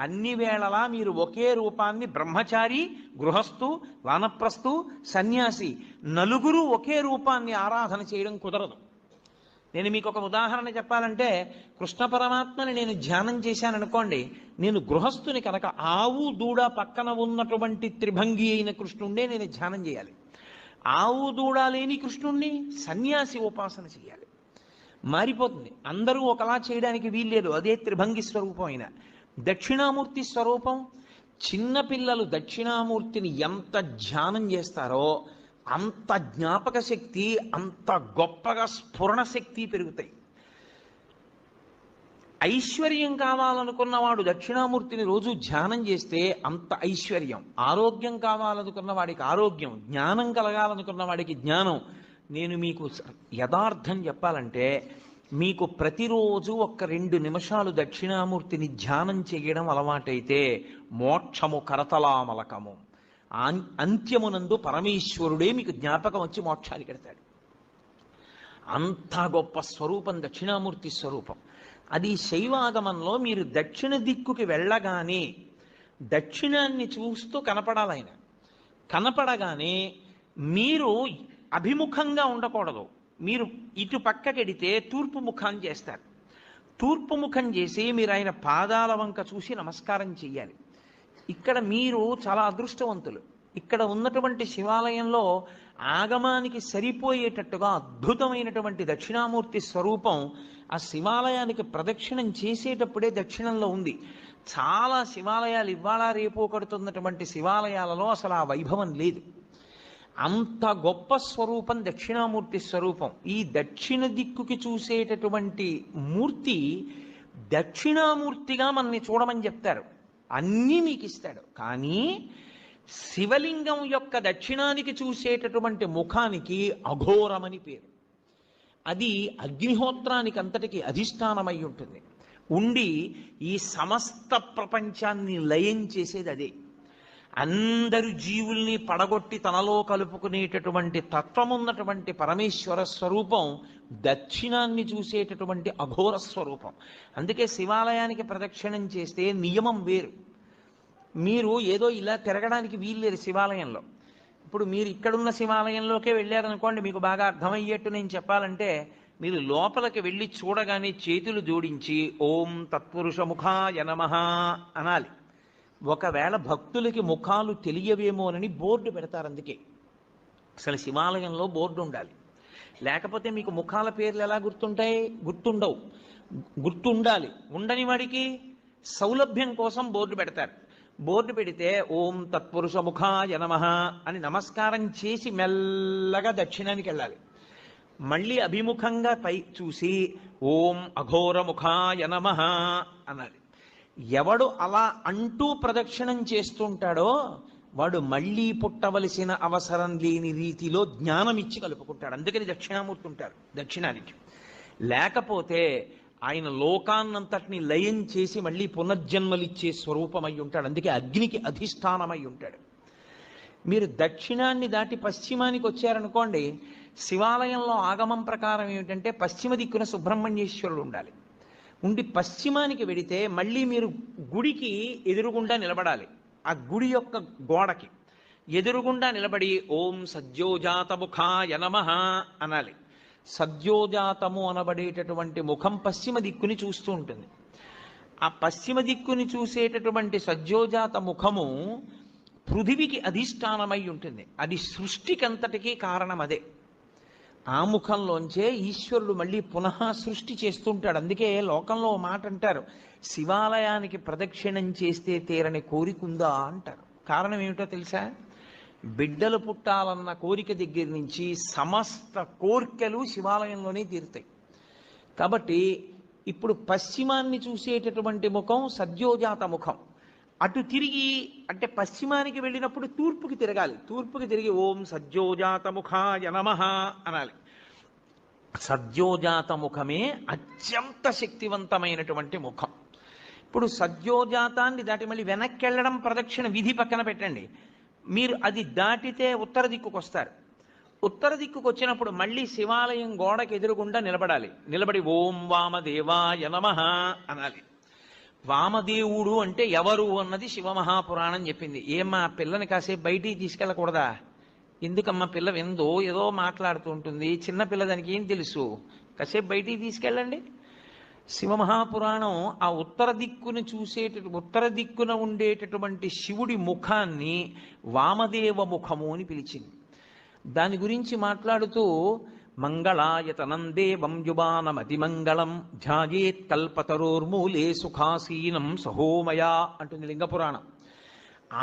అన్ని వేళలా మీరు ఒకే రూపాన్ని, బ్రహ్మచారి, గృహస్థు, వానప్రస్థు, సన్యాసి, నలుగురు ఒకే రూపాన్ని ఆరాధన చేయడం కుదరదు. నేను మీకు ఒక ఉదాహరణ చెప్పాలంటే, కృష్ణ పరమాత్మని నేను ధ్యానం చేశాను అనుకోండి, నేను గృహస్థుని కనుక ఆవు దూడ పక్కన ఉన్నటువంటి త్రిభంగి అయిన కృష్ణుండే నేను ధ్యానం చేయాలి. ఆవు దూడ లేని కృష్ణుణ్ణి సన్యాసి ఉపాసన చేయాలి. మారిపోతుంది, అందరూ ఒకలా చేయడానికి వీల్లేదు. అదే త్రిభంగి స్వరూపం అయిన దక్షిణామూర్తి స్వరూపం. చిన్నపిల్లలు దక్షిణామూర్తిని ఎంత ధ్యానం చేస్తారో అంత జ్ఞాపక శక్తి, అంత గొప్పగా స్ఫురణ శక్తి పెరుగుతాయి. ఐశ్వర్యం కావాలనుకున్నవాడు దక్షిణామూర్తిని రోజు ధ్యానం చేస్తే అంత ఐశ్వర్యం. ఆరోగ్యం కావాలనుకున్న వాడికి ఆరోగ్యం, జ్ఞానం కలగాలనుకున్న వాడికి జ్ఞానం. నేను మీకు యథార్థం చెప్పాలంటే, మీకు ప్రతిరోజు ఒక్క 2 నిమిషాలు దక్షిణామూర్తిని ధ్యానం చేయడం అలవాటైతే మోక్షము కరతలామలకము. అంత్యమునందు పరమేశ్వరుడే మీకు జ్ఞాపకం వచ్చి మోక్షానికి పెడతాడు. అంత గొప్ప స్వరూపం దక్షిణామూర్తి స్వరూపం. అది శైవాగమంలో మీరు దక్షిణ దిక్కుకి వెళ్ళగానే దక్షిణాన్ని చూస్తూ కనపడాలి. ఆయన కనపడగానే మీరు అభిముఖంగా ఉండకూడదు. మీరు ఇటు పక్కకెడితే తూర్పు ముఖం చేస్తారు. తూర్పు ముఖం చేసి మీరు ఆయన పాదాల వంక చూసి నమస్కారం చెయ్యాలి. ఇక్కడ మీరు చాలా అదృష్టవంతులు. ఇక్కడ ఉన్నటువంటి శివాలయంలో ఆగమానికి సరిపోయేటట్టుగా అద్భుతమైనటువంటి దక్షిణామూర్తి స్వరూపం ఆ శివాలయానికి ప్రదక్షిణం చేసేటప్పుడే దక్షిణంలో ఉంది. చాలా శివాలయాలు ఇవాళ రేపు కడుతున్నటువంటి శివాలయాలలో అసలు ఆ వైభవం లేదు. అంత గొప్ప స్వరూపం దక్షిణామూర్తి స్వరూపం. ఈ దక్షిణ దిక్కుకి చూసేటటువంటి మూర్తి దక్షిణామూర్తిగా మనల్ని చూడమని చెప్తారు. అన్నీ మీకు ఇస్తాడు. కానీ శివలింగం యొక్క దక్షిణానికి చూసేటటువంటి ముఖానికి అఘోరమని పేరు. అది అగ్నిహోత్రానికి అంతటికి అధిష్టానమై ఉంటుంది. ఉండి ఈ సమస్త ప్రపంచాన్ని లయం చేసేది అదే. అందరు జీవుల్ని పడగొట్టి తనలో కలుపుకునేటటువంటి తత్వమున్నటువంటి పరమేశ్వర స్వరూపం దక్షిణాన్ని చూసేటటువంటి అఘోర స్వరూపం. అందుకే శివాలయానికి ప్రదక్షిణం చేస్తే నియమం వేరు. మీరు ఏదో ఇలా తిరగడానికి వీల్లేదు శివాలయంలో. ఇప్పుడు మీరు ఇక్కడున్న శివాలయంలోకే వెళ్ళారనుకోండి, మీకు బాగా అర్థమయ్యేట్టు నేను చెప్పాలంటే, మీరు లోపలికి వెళ్ళి చూడగానే చేతులు జోడించి ఓం తత్పురుషముఖాయ నమః అనాలి. ఒకవేళ భక్తులకి ముఖాలు తెలియవేమోనని బోర్డు పెడతారు. అందుకే అసలు శివాలయంలో బోర్డు ఉండాలి. లేకపోతే మీకు ముఖాల పేర్లు ఎలా గుర్తుంటాయి? గుర్తుండవు. గుర్తుండాలి. ఉండని వాడికి సౌలభ్యం కోసం బోర్డు పెడతారు. బోర్డు పెడితే ఓం తత్పురుషముఖాయ నమః అని నమస్కారం చేసి మెల్లగా దక్షిణానికి వెళ్ళాలి. మళ్ళీ అభిముఖంగా పై చూసి ఓం అఘోరముఖాయ నమః అనాలి. ఎవడు అలా అంటూ ప్రదక్షిణం చేస్తుంటాడో వాడు మళ్ళీ పుట్టవలసిన అవసరం లేని రీతిలో జ్ఞానం ఇచ్చి కలుపుకుంటాడు. అందుకని దక్షిణామూర్తి ఉంటారు దక్షిణానికి. లేకపోతే ఆయన లోకాన్నంతటిని లయం చేసి మళ్ళీ పునర్జన్మలిచ్చే స్వరూపమై ఉంటాడు. అందుకే అగ్నికి అధిష్టానమై ఉంటాడు. మీరు దక్షిణాన్ని దాటి పశ్చిమానికి వచ్చారనుకోండి, శివాలయంలో ఆగమం ప్రకారం ఏమిటంటే పశ్చిమ దిక్కున సుబ్రహ్మణ్యేశ్వరుడు ఉండాలి. ఉండి పశ్చిమానికి వెడితే మళ్ళీ మీరు గుడికి ఎదురుగుండా నిలబడాలి. ఆ గుడి యొక్క గోడకి ఎదురుగుండా నిలబడి ఓం సద్యోజాతముఖాయ నమః అనాలి. సద్యోజాతము అనబడేటటువంటి ముఖం పశ్చిమ దిక్కుని చూస్తూ ఉంటుంది. ఆ పశ్చిమ దిక్కుని చూసేటటువంటి సద్యోజాత ముఖము పృథివికి అధిష్టానమై ఉంటుంది. అది సృష్టికంతటికీ కారణం అదే. ఆ ముఖంలోంచే ఈశ్వరుడు మళ్ళీ పునః సృష్టి చేస్తుంటాడు. అందుకే లోకంలో మాట అంటారు, శివాలయానికి ప్రదక్షిణం చేస్తే తీరని కోరికుందా అంటారు. కారణం ఏమిటో తెలుసా? బిడ్డలు పుట్టాలన్న కోరిక దగ్గర నుంచి సమస్త కోర్కెలు శివాలయంలోనే తీరుతాయి. కాబట్టి ఇప్పుడు పశ్చిమాన్ని చూసేటటువంటి ముఖం సద్యోజాత ముఖం. అటు తిరిగి అంటే పశ్చిమానికి వెళ్ళినప్పుడు తూర్పుకి తిరగాలి. తూర్పుకి తిరిగి ఓం సద్యోజాత ముఖాయ నమః అనాలి. సద్యోజాత ముఖమే అత్యంత శక్తివంతమైనటువంటి ముఖం. ఇప్పుడు సద్యోజాతాన్ని దాటి మళ్ళీ వెనక్కి వెళ్ళడం ప్రదక్షిణ విధి పక్కన పెట్టండి. మీరు అది దాటితే ఉత్తర దిక్కుకు వస్తారు. ఉత్తర దిక్కుకు వచ్చినప్పుడు మళ్ళీ శివాలయం గోడకి ఎదురుగుండా నిలబడాలి. నిలబడి ఓం వామదేవాయ నమః అనాలి. వామదేవుడు అంటే ఎవరు అన్నది శివమహాపురాణం చెప్పింది. ఏమ్మా పిల్లని కాసేపు బయటికి తీసుకెళ్ళకూడదా? ఎందుకమ్మా పిల్ల విందో ఏదో మాట్లాడుతూ ఉంటుంది, చిన్నపిల్ల దానికి ఏం తెలుసు, కాసేపు బయటికి తీసుకెళ్ళండి. శివమహాపురాణం ఆ ఉత్తర దిక్కున ఉండేటటువంటి శివుడి ముఖాన్ని వామదేవ ముఖము అని పిలిచింది. దాని గురించి మాట్లాడుతూ మంగళాయతనం దేవం యువానమతిమంగళం ధ్యాయేత్ కల్పతరోర్మూలే సుఖాసీనం సహోమయా అంటుంది లింగపురాణం.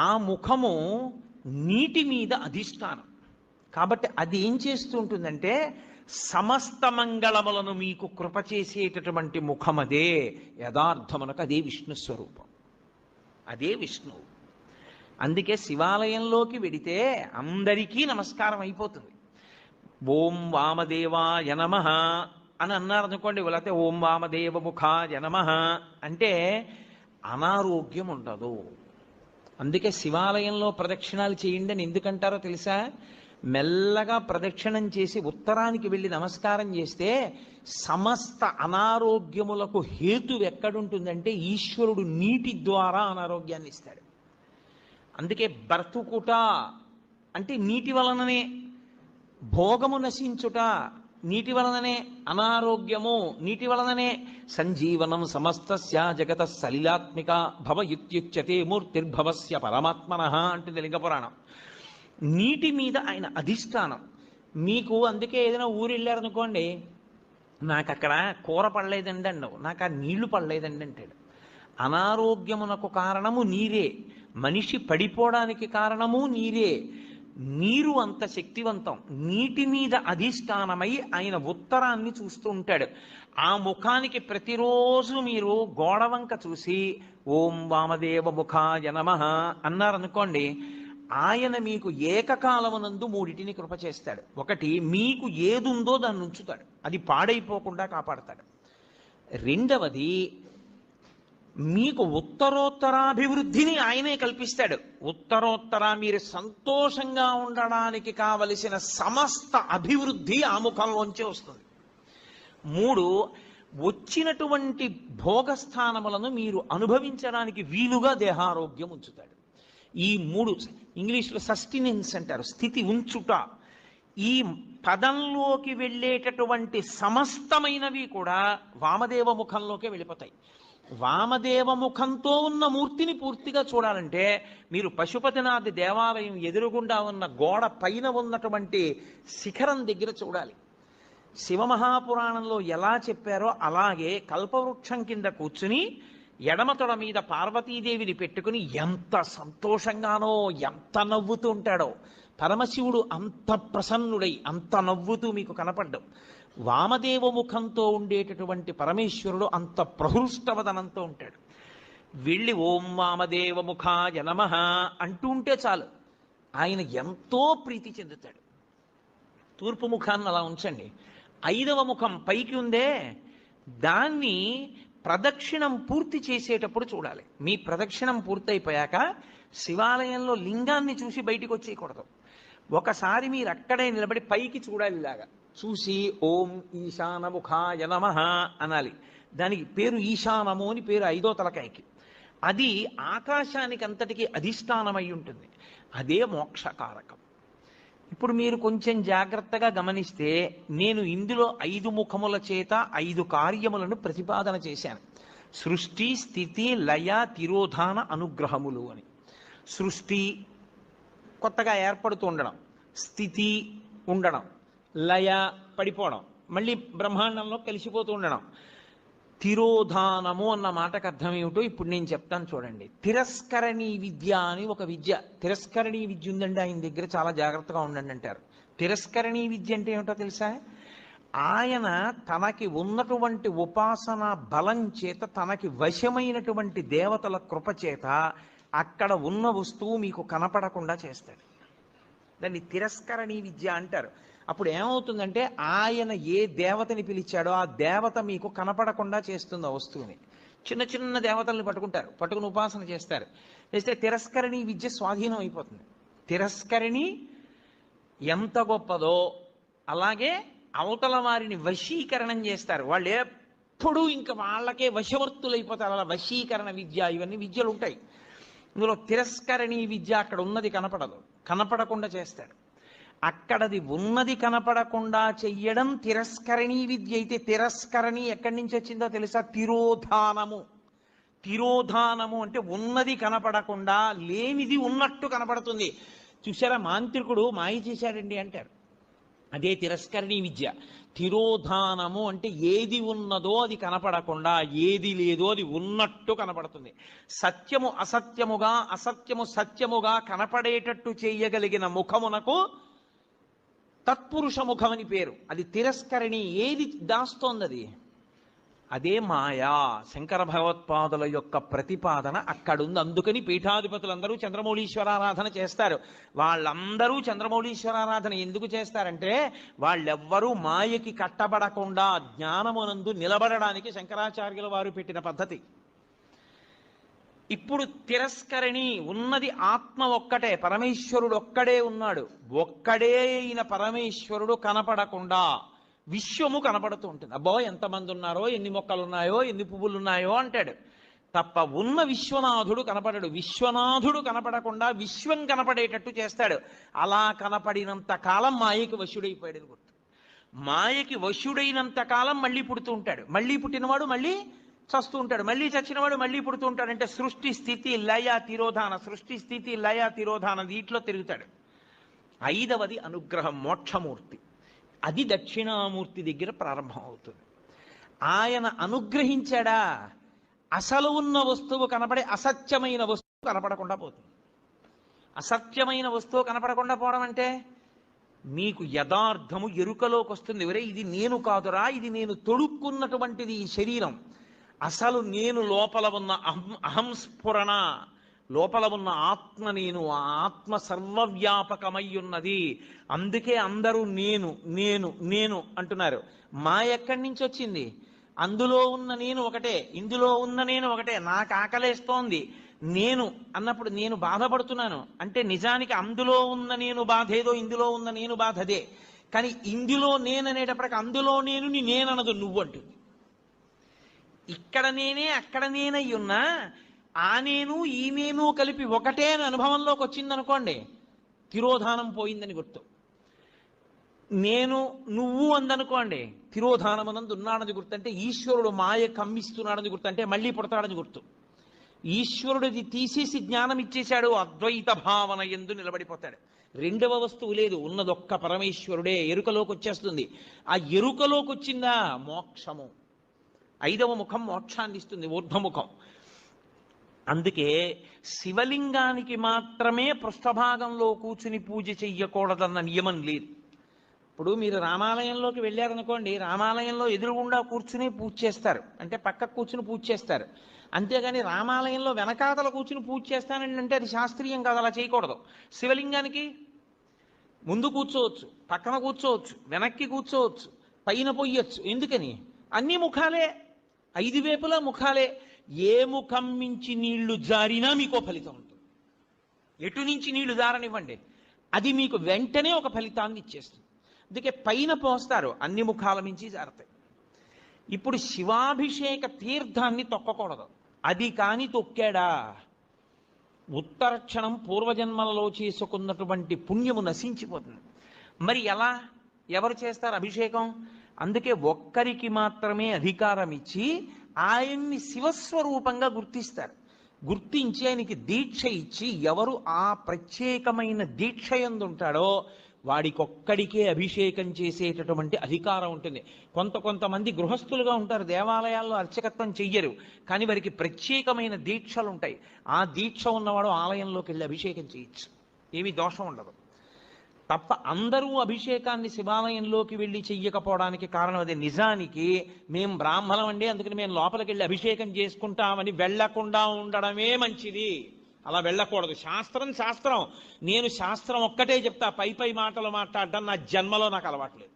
ఆ ముఖము నీటి మీద అధిష్టానం కాబట్టి అది ఏం చేస్తూ ఉంటుందంటే సమస్త మంగళములను మీకు కృప చేసేటటువంటి ముఖమదే. యథార్థమునకు అదే విష్ణు స్వరూపం, అదే విష్ణువు. అందుకే శివాలయంలోకి వెడితే అందరికీ నమస్కారం అయిపోతుంది. ఓం వామదేవాయ నమః అని అన్నారనుకోండి, లేకపోతే ఓం వామదేవ ముఖాయ నమః అంటే అనారోగ్యం ఉండదు. అందుకే శివాలయంలో ప్రదక్షిణాలు చేయండి అని ఎందుకంటారో తెలుసా? మెల్లగా ప్రదక్షిణం చేసి ఉత్తరానికి వెళ్ళి నమస్కారం చేస్తే సమస్త అనారోగ్యములకు హేతు ఎక్కడుంటుందంటే ఈశ్వరుడు నీటి ద్వారా అనారోగ్యాన్ని ఇస్తాడు. అందుకే బ్రతుకుట అంటే నీటి వలననే, భోగము నశించుట నీటి వలననే, అనారోగ్యము నీటి వలననే. సంజీవనం సమస్తస్య జగత సలిలాత్మిక భవ ఇత్యుచ్యతే మూర్తిర్భవస్య పరమాత్మనః అంటుంది లింగపురాణం. నీటి మీద ఆయన అధిష్టానం మీకు. అందుకే ఏదైనా ఊరు వెళ్ళారనుకోండి, నాకు అక్కడ కూర పడలేదండి అన్నావు, నాకు ఆ నీళ్లు పడలేదండి అంటాడు. అనారోగ్యమునకు కారణము నీరే, మనిషి పడిపోవడానికి కారణము నీరే. నీరు అంత శక్తివంతం. నీటి మీద అధిష్టానమై ఆయన ఉత్తరాన్ని చూస్తూ ఉంటాడు. ఆ ముఖానికి ప్రతిరోజు మీరు గోడవంక చూసి ఓం వామదేవ ముఖాయ నమః అన్నారనుకోండి, ఆయన మీకు ఏకకాలమునందు మూడిటిని కృప చేస్తాడు. ఒకటి, మీకు ఏదుందో దాన్ని ఉంచుతాడు, అది పాడైపోకుండా కాపాడతాడు. రెండవది, మీకు ఉత్తరోత్తరాభివృద్ధిని ఆయనే కల్పిస్తాడు. ఉత్తరోత్తర మీరు సంతోషంగా ఉండడానికి కావలసిన సమస్త అభివృద్ధి ఆ ముఖంలోంచే వస్తుంది. మూడు, వచ్చినటువంటి భోగస్థానములను మీరు అనుభవించడానికి వీలుగా దేహారోగ్యం ఉంచుతాడు. ఈ మూడు ఇంగ్లీష్లో సస్టినెన్స్ అంటారు, స్థితి ఉంచుట. ఈ పదంలోకి వెళ్ళేటటువంటి సమస్తమైనవి కూడా వామదేవ ముఖంలోకే వెళ్ళిపోతాయి. వామదేవ ముఖంతో ఉన్న మూర్తిని పూర్తిగా చూడాలంటే మీరు పశుపతినాథ్ దేవాలయం ఎదురుగుండా ఉన్న గోడ పైన ఉన్నటువంటి శిఖరం దగ్గర చూడాలి. శివమహాపురాణంలో ఎలా చెప్పారో అలాగే కల్పవృక్షం కింద కూర్చుని ఎడమ తొడ మీద పార్వతీదేవిని పెట్టుకుని ఎంత సంతోషంగానో ఎంత నవ్వుతూ ఉంటాడో పరమశివుడు. అంత ప్రసన్నుడై అంత నవ్వుతూ మీకు కనపడ్డం. వామదేవ ముఖంతో ఉండేటటువంటి పరమేశ్వరుడు అంత ప్రహృష్టవదనంతో ఉంటాడు. వెళ్ళి ఓం వామదేవ ముఖాయ నమః అంటూ ఉంటే చాలు, ఆయన ఎంతో ప్రీతి చెందుతాడు. తూర్పు ముఖాన్ని అలా ఉంచండి. 5వ ముఖం పైకి ఉందే, దాన్ని ప్రదక్షిణం పూర్తి చేసేటప్పుడు చూడాలి. మీ ప్రదక్షిణం పూర్తయిపోయాక శివాలయంలో లింగాన్ని చూసి బయటికి వచ్చేయకూడదు. ఒకసారి మీరు అక్కడే నిలబడి పైకి చూడాలి. ఇలాగా చూసి ఓం ఈశానముఖాయ నమః అనాలి. దానికి పేరు ఈశానము అని పేరు 5వ తలకాయకి. అది ఆకాశానికి అంతటికి అధిష్టానమై ఉంటుంది. అదే మోక్షకారకం. ఇప్పుడు మీరు కొంచెం జాగ్రత్తగా గమనిస్తే నేను ఇందులో 5 ముఖముల చేత 5 కార్యములను ప్రతిపాదన చేశాను. సృష్టి, స్థితి, లయ, తిరోధాన, అనుగ్రహములు అని. సృష్టి కొత్తగా ఏర్పడుతూ ఉండడం, స్థితి ఉండడం, లయ పడిపోవడం, మళ్ళీ బ్రహ్మాండంలో కలిసిపోతూ ఉండడం. తిరోధానము అన్న మాటకు అర్థం ఏమిటో ఇప్పుడు నేను చెప్తాను చూడండి. తిరస్కరణీ విద్య అని ఒక విద్య, తిరస్కరణీ విద్య ఉందండి ఆయన దగ్గర, చాలా జాగ్రత్తగా ఉండండి అంటారు. తిరస్కరణీ విద్య అంటే ఏమిటో తెలుసా? ఆయన తనకి ఉన్నటువంటి ఉపాసన బలం చేత, తనకి వశమైనటువంటి దేవతల కృప చేత అక్కడ ఉన్న వస్తువు మీకు కనపడకుండా చేస్తాడు. దాన్ని తిరస్కరణీ విద్య అంటారు. అప్పుడు ఏమవుతుందంటే ఆయన ఏ దేవతని పిలిచాడో ఆ దేవత మీకు కనపడకుండా చేస్తుంది ఆ వస్తువుని. చిన్న చిన్న దేవతల్ని పట్టుకుంటారు, పట్టుకుని ఉపాసన చేస్తారు. చేస్తే తిరస్కరణీ విద్య స్వాధీనం అయిపోతుంది. తిరస్కరణి ఎంత గొప్పదో అలాగే అవతల వారిని వశీకరణం చేస్తారు. వాళ్ళు ఎప్పుడూ ఇంకా వాళ్ళకే వశవర్తులైపోతారు. అలా వశీకరణ విద్య, ఇవన్నీ విద్యలు ఉంటాయి. ఇందులో తిరస్కరణీ విద్య అక్కడ ఉన్నది కనపడదు, కనపడకుండా చేస్తాడు. అక్కడది ఉన్నది కనపడకుండా చెయ్యడం తిరస్కరణీ విద్య అయితే, తిరస్కరణి ఎక్కడి నుంచి వచ్చిందో తెలుసా? తిరోధానము. తిరోధానము అంటే ఉన్నది కనపడకుండా లేనిది ఉన్నట్టు కనపడుతుంది. చూసారా, మాంత్రికుడు మాయ చేశాడండి అంటారు. అదే తిరస్కరణీ విద్య. తిరోధానము అంటే ఏది ఉన్నదో అది కనపడకుండా, ఏది లేదో అది ఉన్నట్టు కనపడుతుంది. సత్యము అసత్యముగా, అసత్యము సత్యముగా కనపడేటట్టు చేయగలిగిన ముఖమునకు తత్పురుష ముఖం అని పేరు. అది తిరస్కరణి. ఏది దాస్తోంది అది? అదే మాయా. శంకర భగవత్పాదుల యొక్క ప్రతిపాదన అక్కడుంది. అందుకని పీఠాధిపతులందరూ చంద్రమౌళీశ్వరారాధన చేస్తారు. వాళ్ళందరూ చంద్రమౌళీశ్వరారాధన ఎందుకు చేస్తారంటే వాళ్ళెవ్వరూ మాయకి కట్టబడకుండా జ్ఞానమునందు నిలబడడానికి శంకరాచార్యుల వారు పెట్టిన పద్ధతి. ఇప్పుడు తిరస్కరణి ఉన్నది ఆత్మ ఒక్కటే, పరమేశ్వరుడు ఒక్కడే ఉన్నాడు. ఒక్కడే అయిన పరమేశ్వరుడు కనపడకుండా విశ్వము కనపడుతూ ఉంటుంది. అబ్బో ఎంతమంది ఉన్నారో, ఎన్ని మొక్కలు ఉన్నాయో, ఎన్ని పువ్వులు ఉన్నాయో అంటాడు తప్ప ఉన్న విశ్వనాథుడు కనపడడు. విశ్వనాథుడు కనపడకుండా విశ్వం కనపడేటట్టు చేస్తాడు. అలా కనపడినంత కాలం మాయకి వశుడైపోయాడు గుర్తు. మాయకి వశుడైనంత కాలం మళ్ళీ పుడుతూ ఉంటాడు. మళ్ళీ పుట్టినవాడు మళ్ళీ చస్తూ ఉంటాడు, మళ్ళీ చచ్చినవాడు మళ్ళీ పుడుతూ ఉంటాడు. అంటే సృష్టి స్థితి లయ తిరోధాన, సృష్టి స్థితి లయ తిరోధాన వీటిలో తిరుగుతాడు. 5వది అనుగ్రహం, మోక్షమూర్తి. అది దక్షిణామూర్తి దగ్గర ప్రారంభం అవుతుంది. ఆయన అనుగ్రహించాడా అసలు ఉన్న వస్తువు కనపడే అసత్యమైన వస్తువు కనపడకుండా పోతుంది. అసత్యమైన వస్తువు కనపడకుండా పోవడం అంటే మీకు యథార్థము ఎరుకలోకి వస్తుంది. ఎవరే ఇది నేను కాదురా, ఇది నేను తొడుక్కున్నటువంటిది ఈ శరీరం. అసలు నేను లోపల ఉన్న అహంస్ఫురణ, లోపల ఉన్న ఆత్మ నేను, ఆ ఆత్మ సర్వవ్యాపకమై ఉన్నది. అందుకే అందరూ నేను నేను నేను అంటున్నారు. మా ఎక్కడి నుంచి వచ్చింది? అందులో ఉన్న నేను ఒకటే, ఇందులో ఉన్న నేను ఒకటే. నాకు ఆకలేస్తోంది నేను అన్నప్పుడు నేను బాధపడుతున్నాను అంటే నిజానికి అందులో ఉన్న నేను బాధ ఏదో, ఇందులో ఉన్న నేను బాధ అదే. కానీ ఇందులో నేను అనేటప్పటికి అందులో నేను నేననదు, నువ్వు అంటుంది. ఇక్కడ నేనే అక్కడ నేనై ఉన్నా ఆ నేను ఈ నేను కలిపి ఒకటే అని అనుభవంలోకి వచ్చిందనుకోండి, తిరోధానం పోయిందని గుర్తు. నేను నువ్వు అందనుకోండి, తిరోధానమునందు ఉన్నాడని గుర్తు, అంటే ఈశ్వరుడు మాయ కమ్మిస్తున్నాడని గుర్తు, అంటే మళ్ళీ పుడతాడని గుర్తు. ఈశ్వరుడిది తీసేసి జ్ఞానం ఇచ్చేశాడు, అద్వైత భావన ఎందు నిలబడిపోతాడు. రెండవ వస్తువు లేదు, ఉన్నదొక్క పరమేశ్వరుడే. ఎరుకలోకి వచ్చేస్తుంది. ఆ ఎరుకలోకి వచ్చిందా మోక్షము. ఐదవ ముఖం మోక్షాన్ని ఇస్తుంది, ఊర్ధ్వముఖం. అందుకే శివలింగానికి మాత్రమే పృష్ఠభాగంలో కూర్చుని పూజ చెయ్యకూడదన్న నియమం లేదు. ఇప్పుడు మీరు రామాలయంలోకి వెళ్ళారనుకోండి, రామాలయంలో ఎదురుగుండా కూర్చుని పూజ చేస్తారు, అంటే పక్కకు కూర్చుని పూజ చేస్తారు. అంతేగాని రామాలయంలో వెనకాతల కూర్చుని పూజ చేస్తానండి అంటే అది శాస్త్రీయం కాదు, అలా చేయకూడదు. శివలింగానికి ముందు కూర్చోవచ్చు, పక్కన కూర్చోవచ్చు, వెనక్కి కూర్చోవచ్చు, పైన పొయ్యొచ్చు. ఎందుకని? అన్ని ముఖాలే, ఐదు వైపులా ముఖాలే. ఏ ముఖం మించి నీళ్లు జారినా మీకో ఫలితం ఉంటుంది. ఎటు నుంచి నీళ్లు జారనివ్వండి, అది మీకు వెంటనే ఒక ఫలితాన్ని ఇచ్చేస్తుంది. అందుకే పైన పోస్తారు, అన్ని ముఖాల మించి జారుతాయి. ఇప్పుడు శివాభిషేక తీర్థాన్ని తొక్కకూడదు. అది కాని తొక్కాడా ఉత్తరక్షణం పూర్వజన్మలలో చేసుకున్నటువంటి పుణ్యము నశించిపోతుంది. మరి ఎలా, ఎవరు చేస్తారు అభిషేకం? అందుకే ఒక్కరికి మాత్రమే అధికారం ఇచ్చి ఆయన్ని శివస్వరూపంగా గుర్తిస్తారు. గుర్తించి ఆయనకి దీక్ష ఇచ్చి, ఎవరు ఆ ప్రత్యేకమైన దీక్ష యందు ఉంటాడో వాడికొక్కడికే అభిషేకం చేసేటటువంటి అధికారం ఉంటుంది. కొంతమంది గృహస్థులుగా ఉంటారు, దేవాలయాల్లో అర్చకత్వం చెయ్యరు, కానీ వారికి ప్రత్యేకమైన దీక్షలు ఉంటాయి. ఆ దీక్ష ఉన్నవాడు ఆలయంలోకి వెళ్ళి అభిషేకం చేయొచ్చు, ఏమీ దోషం ఉండదు. తప్ప అందరూ అభిషేకాన్ని శివాలయంలోకి వెళ్ళి చెయ్యకపోవడానికి కారణం అదే. నిజానికి మేము బ్రాహ్మణం అండి, అందుకని మేము లోపలికి వెళ్ళి అభిషేకం చేసుకుంటామని వెళ్లకుండా ఉండడమే మంచిది. అలా వెళ్ళకూడదు. శాస్త్రం శాస్త్రం. నేను శాస్త్రం ఒక్కటే చెప్తా, పై మాటలు మాట్లాడడం నా జన్మలో నాకు అలవాట్లేదు.